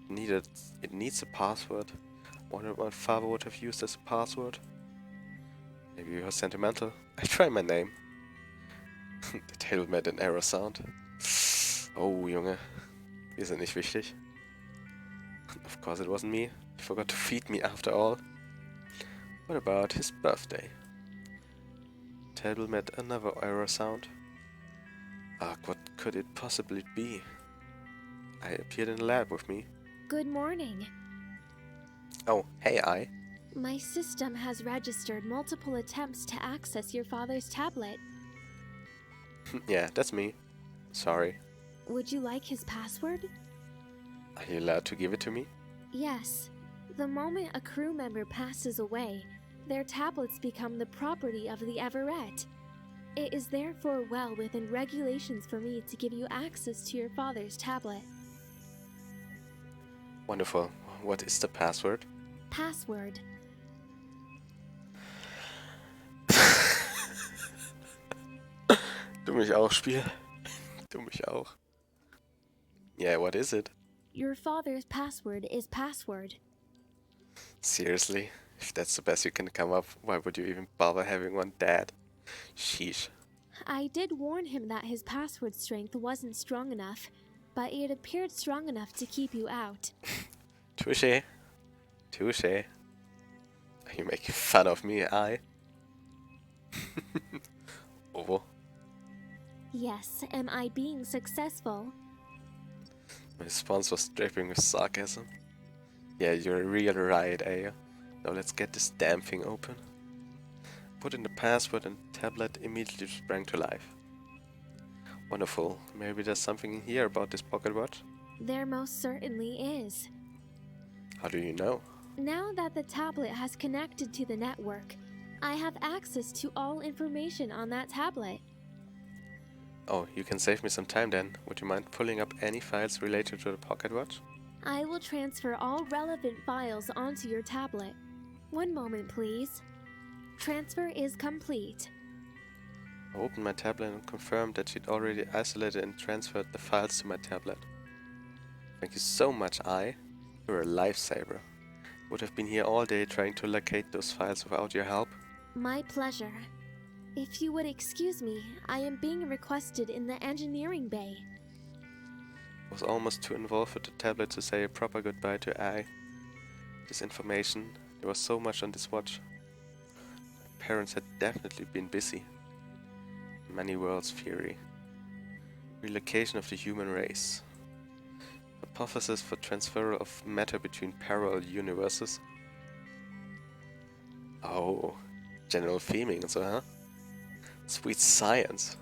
It needs a password. Wonder what my father would have used as a password. Maybe he was sentimental. I try my name. The table made an error sound. Oh, Junge. Wir sind nicht wichtig. Of course it wasn't me. He forgot to feed me after all. What about his birthday? Table made another error sound. Ugh, what could it possibly be? I appeared in the lab with me. Good morning. Oh, hey, I. My system has registered multiple attempts to access your father's tablet. Yeah, that's me. Sorry. Would you like his password? Are you allowed to give it to me? Yes. The moment a crew member passes away, their tablets become the property of the Everett. It is therefore well within regulations for me to give you access to your father's tablet. Wonderful. What is the password? Password. Du mich auch, Spiel. Du mich auch. Yeah, what is it? Your father's password is password. Seriously? If that's the best you can come up, why would you even bother having one, Dad? Sheesh. I did warn him that his password strength wasn't strong enough, but it appeared strong enough to keep you out. Touché. Touché. Are you making fun of me, I? Oh. Yes, am I being successful? My response was dripping with sarcasm. Yeah, you're a real riot, eh? Now let's get this damn thing open. Put in the password and the tablet immediately sprang to life. Wonderful. Maybe there's something in here about this pocket watch? There most certainly is. How do you know? Now that the tablet has connected to the network, I have access to all information on that tablet. Oh, you can save me some time then. Would you mind pulling up any files related to the pocket watch? I will transfer all relevant files onto your tablet. One moment, please. Transfer is complete. I opened my tablet and confirmed that she'd already isolated and transferred the files to my tablet. Thank you so much, I. You're a lifesaver. Would have been here all day trying to locate those files without your help. My pleasure. If you would excuse me, I am being requested in the engineering bay. I was almost too involved with the tablet to say a proper goodbye to I. This information, there was so much on this watch. My parents had definitely been busy. Many worlds theory. Relocation of the human race. Hypothesis for transfer of matter between parallel universes. Oh, general theming and so, huh? Sweet science.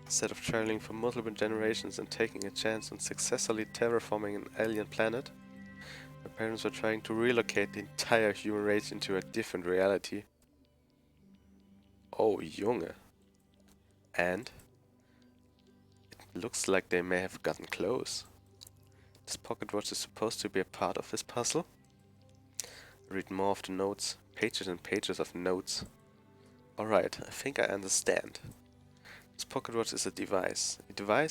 Instead of traveling for multiple generations and taking a chance on successfully terraforming an alien planet, my parents were trying to relocate the entire human race into a different reality. Oh, Junge. And it looks like they may have gotten close. This pocket watch is supposed to be a part of this puzzle. I read more of the notes, pages and pages of notes. Alright, I think I understand. This pocket watch is a device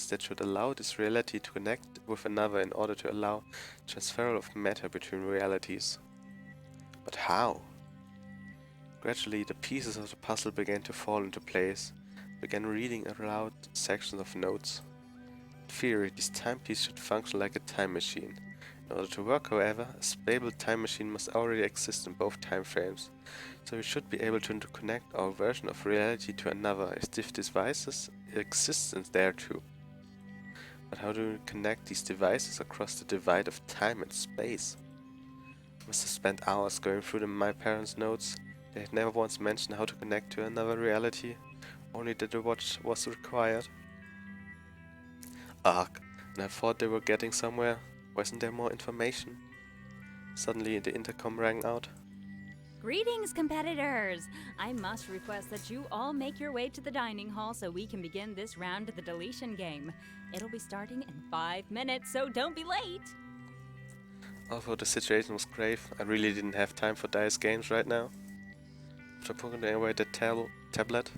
that should allow this reality to connect with another in order to allow transfer of matter between realities. But how? Gradually, the pieces of the puzzle began to fall into place. I began reading aloud sections of notes. In theory, this timepiece should function like a time machine. In order to work, however, a stable time machine must already exist in both time frames. So we should be able to interconnect our version of reality to another if this devices exists in there too. But how do we connect these devices across the divide of time and space? I must have spent hours going through my parents' notes. They had never once mentioned how to connect to another reality, only that the watch was required. Ugh, and I thought they were getting somewhere. Wasn't there more information? Suddenly the intercom rang out. Greetings, competitors! I must request that you all make your way to the dining hall so we can begin this round of the deletion game. It'll be starting in 5 minutes, so don't be late! Although the situation was grave, I really didn't have time for dice games right now. After putting away the tablet,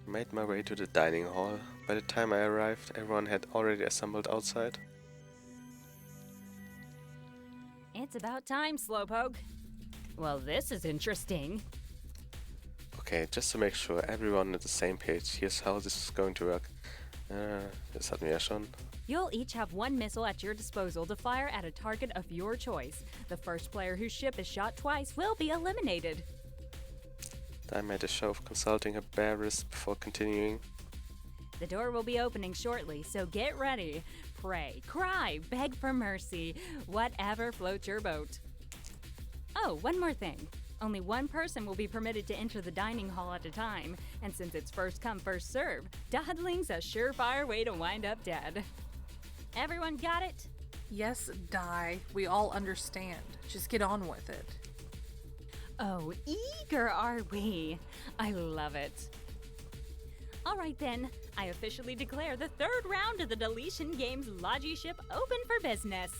I made my way to the dining hall. By the time I arrived, everyone had already assembled outside. It's about time, Slowpoke. Well, this is interesting. Okay, just to make sure everyone at the same page, here's how this is going to work. Das hatten wir ja schon. You'll each have one missile at your disposal to fire at a target of your choice. The first player whose ship is shot twice will be eliminated. I made a show of consulting a barist before continuing. The door will be opening shortly, so get ready. Pray, cry, beg for mercy, whatever floats your boat. Oh, one more thing. Only one person will be permitted to enter the dining hall at a time, and since it's first come, first serve, dawdling's a surefire way to wind up dead. Everyone got it? Yes, Di. We all understand. Just get on with it. Oh, eager are we? I love it. All right then, I officially declare the third round of the Deletion Games Logi ship open for business.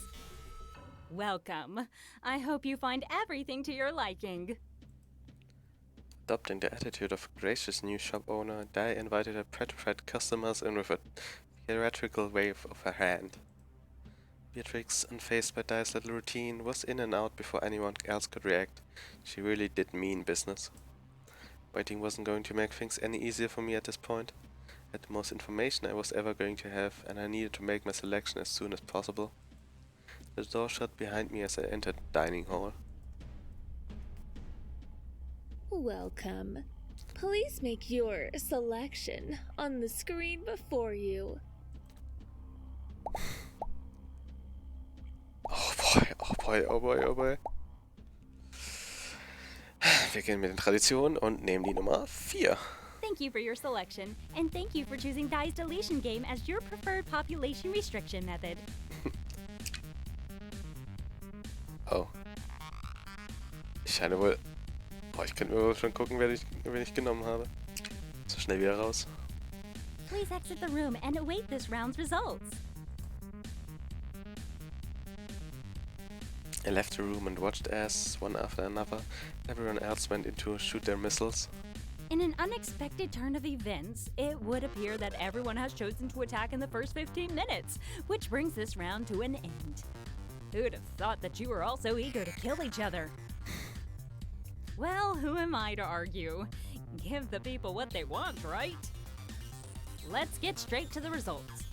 Welcome. I hope you find everything to your liking. Adopting the attitude of a gracious new shop owner, Dai invited her petrified customers in with a theatrical wave of her hand. Beatrix, unfazed by Dai's little routine, was in and out before anyone else could react. She really did mean business. Waiting wasn't going to make things any easier for me at this point. I had the most information I was ever going to have, and I needed to make my selection as soon as possible. The door shut behind me as I entered the dining hall. Welcome. Please make your selection on the screen before you. Oh boy, oh boy, oh boy, oh boy. Wir gehen mit den Traditionen und nehmen die Nummer 4. Thank you for your selection, and thank you for choosing Dai's Deletion Game as your preferred population restriction method. Oh. Ich scheine wohl Boah, ich könnte mir wohl schon gucken, wen ich genommen habe. So schnell wieder raus. Please exit the room and await this round's results. I left the room and watched as, one after another, everyone else went in to shoot their missiles. In an unexpected turn of events, it would appear that everyone has chosen to attack in the first 15 minutes, which brings this round to an end. Who'd have thought that you were all so eager to kill each other? Well, who am I to argue? Give the people what they want, right? Let's get straight to the results.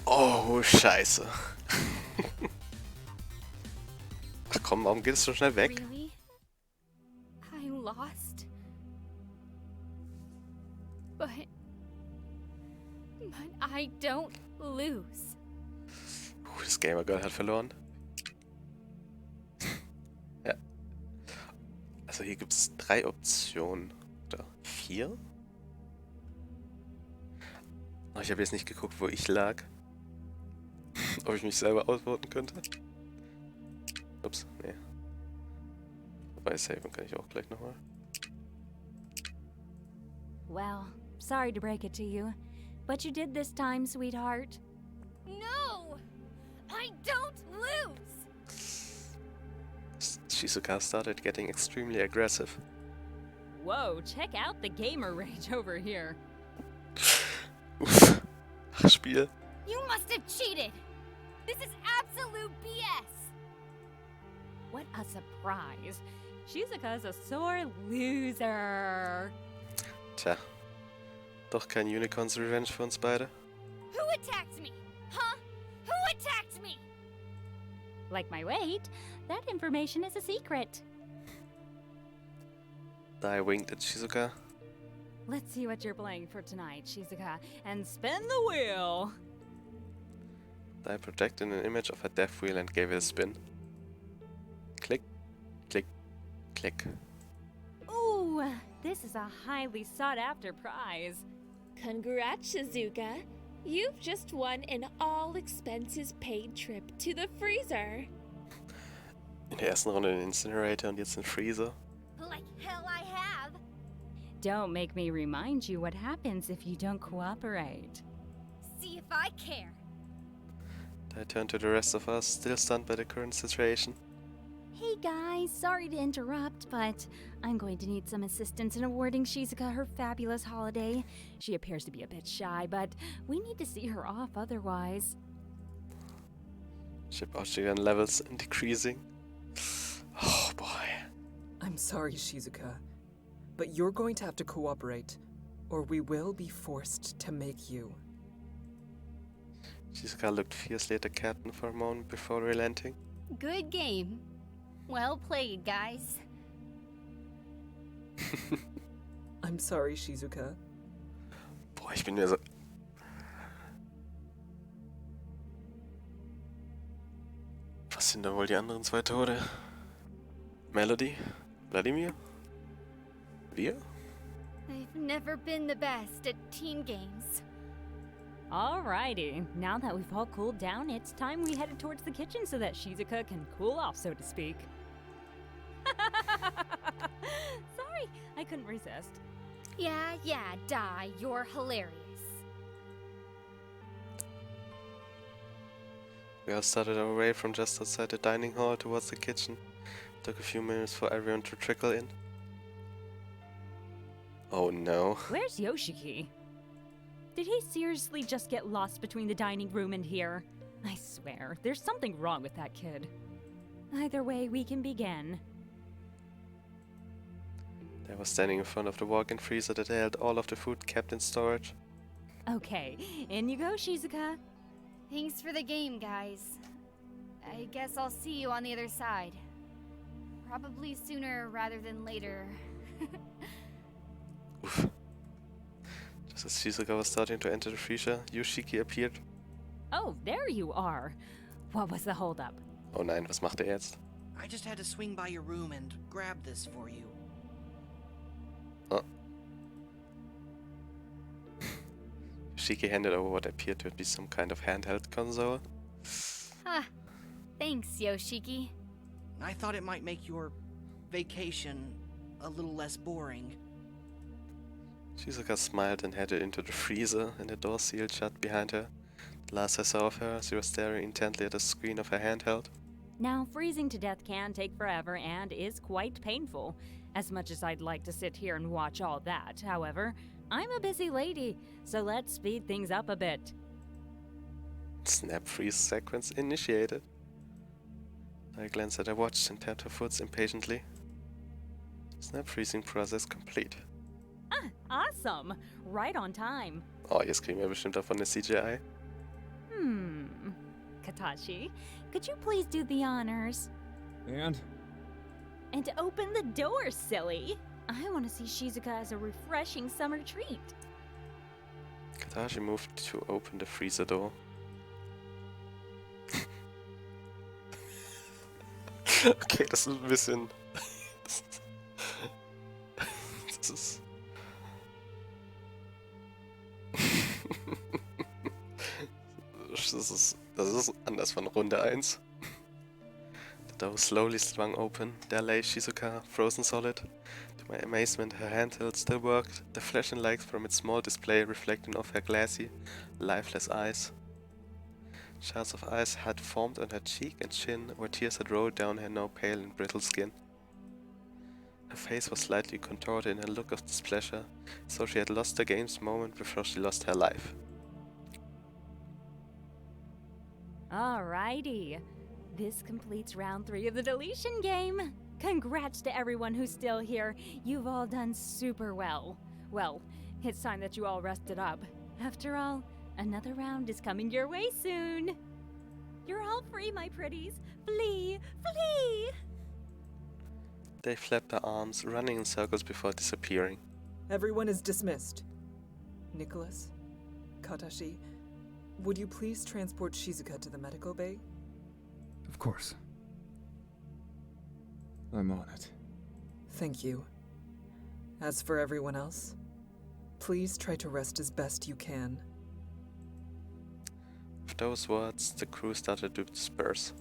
Oh, scheiße. Ach komm, warum geht es so schnell weg? Really? I lost? But I don't lose. Das Gamer Girl hat verloren. Ja. Also hier gibt es 3 Optionen. Oder 4? Oh, ich habe jetzt nicht geguckt, wo ich lag. Ob ich mich selber ausvoten könnte. Ups, nee. Wobei saven kann ich auch gleich nochmal. Well, sorry to break it to you, but you did this time, sweetheart. No! I don't lose! Shizuka started getting extremely aggressive. Whoa, check out the gamer rage over here. Uff. Ach, Spiel. You must have cheated! This is absolute BS! What a surprise. Shizuka's a sore loser. Tja. Doch kein Unicorns Revenge für uns beide. Who attacked me? Huh? Who attacked me? Like my weight, that information is a secret. I winked at Shizuka. Let's see what you're playing for tonight, Shizuka, and spin the wheel. I projected an image of a death wheel and gave it a spin. Click, click, click. Ooh, this is a highly sought-after prize. Congrats, Shizuka. You've just won an all-expenses-paid trip to the freezer. In der ersten Runde den Incinerator und jetzt den Freezer. Like hell I have. Don't make me remind you what happens if you don't cooperate. See if I care. I turned to the rest of us, still stunned by the current situation. Hey guys, sorry to interrupt, but I'm going to need some assistance in awarding Shizuka her fabulous holiday. She appears to be a bit shy, but we need to see her off otherwise. Ship oxygen levels decreasing. Oh boy. I'm sorry, Shizuka, but you're going to have to cooperate, or we will be forced to make you. Shizuka looked fiercely at the captain for a moment before relenting. Good game. Well played, guys. I'm sorry, Shizuka. Boah, ich bin mir so... Was sind da wohl die anderen 2 Tode? Melody? Vladimir? Wir? I've never been the best at team games. Alrighty, now that we've all cooled down, it's time we headed towards the kitchen so that Shizuka can cool off, so to speak. Sorry, I couldn't resist. Yeah, Dai, you're hilarious. We all started our way from just outside the dining hall towards the kitchen. Took a few minutes for everyone to trickle in. Oh no. Where's Yoshiki? Did he seriously just get lost between the dining room and here? I swear, there's something wrong with that kid. Either way, we can begin. I was standing in front of the walk-in freezer that held all of the food kept in storage. Okay, in you go, Shizuka. Thanks for the game, guys. I guess I'll see you on the other side. Probably sooner rather than later. Oof. Just as Shizuka was starting to enter the freezer, Yoshiki appeared. Oh, there you are. What was the holdup? Oh nein, was macht er jetzt? I just had to swing by your room and grab this for you. Oh. Yoshiki handed over what appeared to be some kind of handheld console. Huh. Thanks, Yoshiki. I thought it might make your vacation a little less boring. Shizuka smiled and headed into the freezer, and the door sealed shut behind her. The last I saw of her, she was staring intently at the screen of her handheld. Now, freezing to death can take forever and is quite painful. As much as I'd like to sit here and watch all that, however, I'm a busy lady, so let's speed things up a bit. Snap freeze sequence initiated. I glanced at her watch and tapped her foot impatiently. Snap freezing process complete. Ah, awesome! Right on time. Oh, jetzt kriegen wir bestimmt davon eine CGI. Katashi, could you please do the honors? And? And open the door, silly! I want to see Shizuka as a refreshing summer treat. Katashi moved to open the freezer door. Okay, das ist ein bisschen... Das ist... Das ist anders von Runde 1. The door slowly swung open. There lay Shizuka, frozen solid. To my amazement, her handheld still worked, the flashing lights from its small display reflecting off her glassy, lifeless eyes. Shards of ice had formed on her cheek and chin, where tears had rolled down her now pale and brittle skin. Her face was slightly contorted in a look of displeasure, so she had lost the game's moment before she lost her life. Alrighty. This completes round 3 of the deletion game. Congrats to everyone who's still here. You've all done super well. Well, it's time that you all rested up. After all, another round is coming your way soon. You're all free, my pretties. Flee! Flee! They flapped their arms, running in circles before disappearing. Everyone is dismissed. Nicholas, Katashi, would you please transport Shizuka to the medical bay? Of course. I'm on it. Thank you. As for everyone else, please try to rest as best you can. With those words, the crew started to disperse.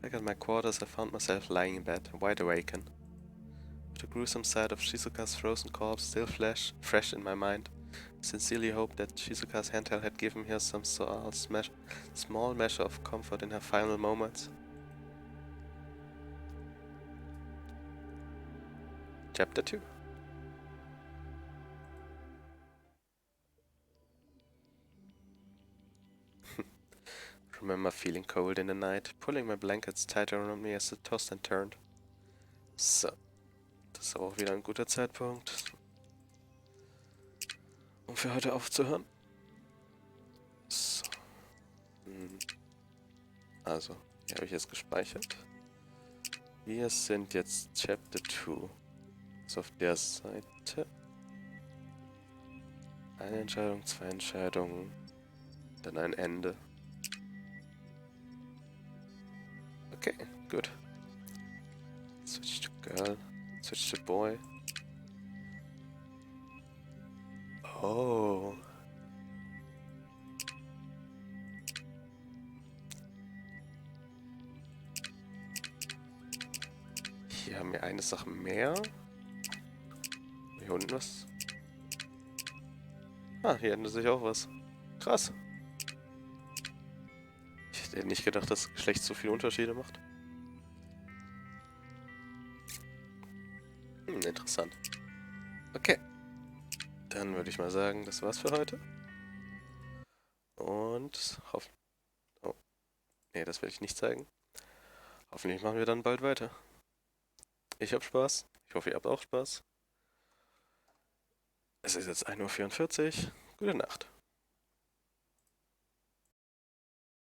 Back at my quarters, I found myself lying in bed, wide awake. With the gruesome sight of Shizuka's frozen corpse still fresh in my mind, I sincerely hoped that Shizuka's handheld had given her some small measure of comfort in her final moments. Chapter 2. Remember feeling cold in the night, pulling my blankets tighter around me as it tossed and turned. So, das ist auch wieder ein guter Zeitpunkt, um für heute aufzuhören. So. Also, hier habe ich jetzt gespeichert. Wir sind jetzt Chapter 2. Also auf der Seite. Eine Entscheidung, 2 Entscheidungen, dann ein Ende. Okay, good. Switch to girl, switch to boy. Oh. Hier haben wir eine Sache mehr. Hier unten was. Ah, hier ändert sich auch was. Krass. Ich hätte nicht gedacht, dass Geschlecht so viele Unterschiede macht. Interessant. Okay. Dann würde ich mal sagen, das war's für heute. Und hoffen... Oh. Nee, das will ich nicht zeigen. Hoffentlich machen wir dann bald weiter. Ich hab Spaß. Ich hoffe, ihr habt auch Spaß. Es ist jetzt 1:44 Uhr. Gute Nacht.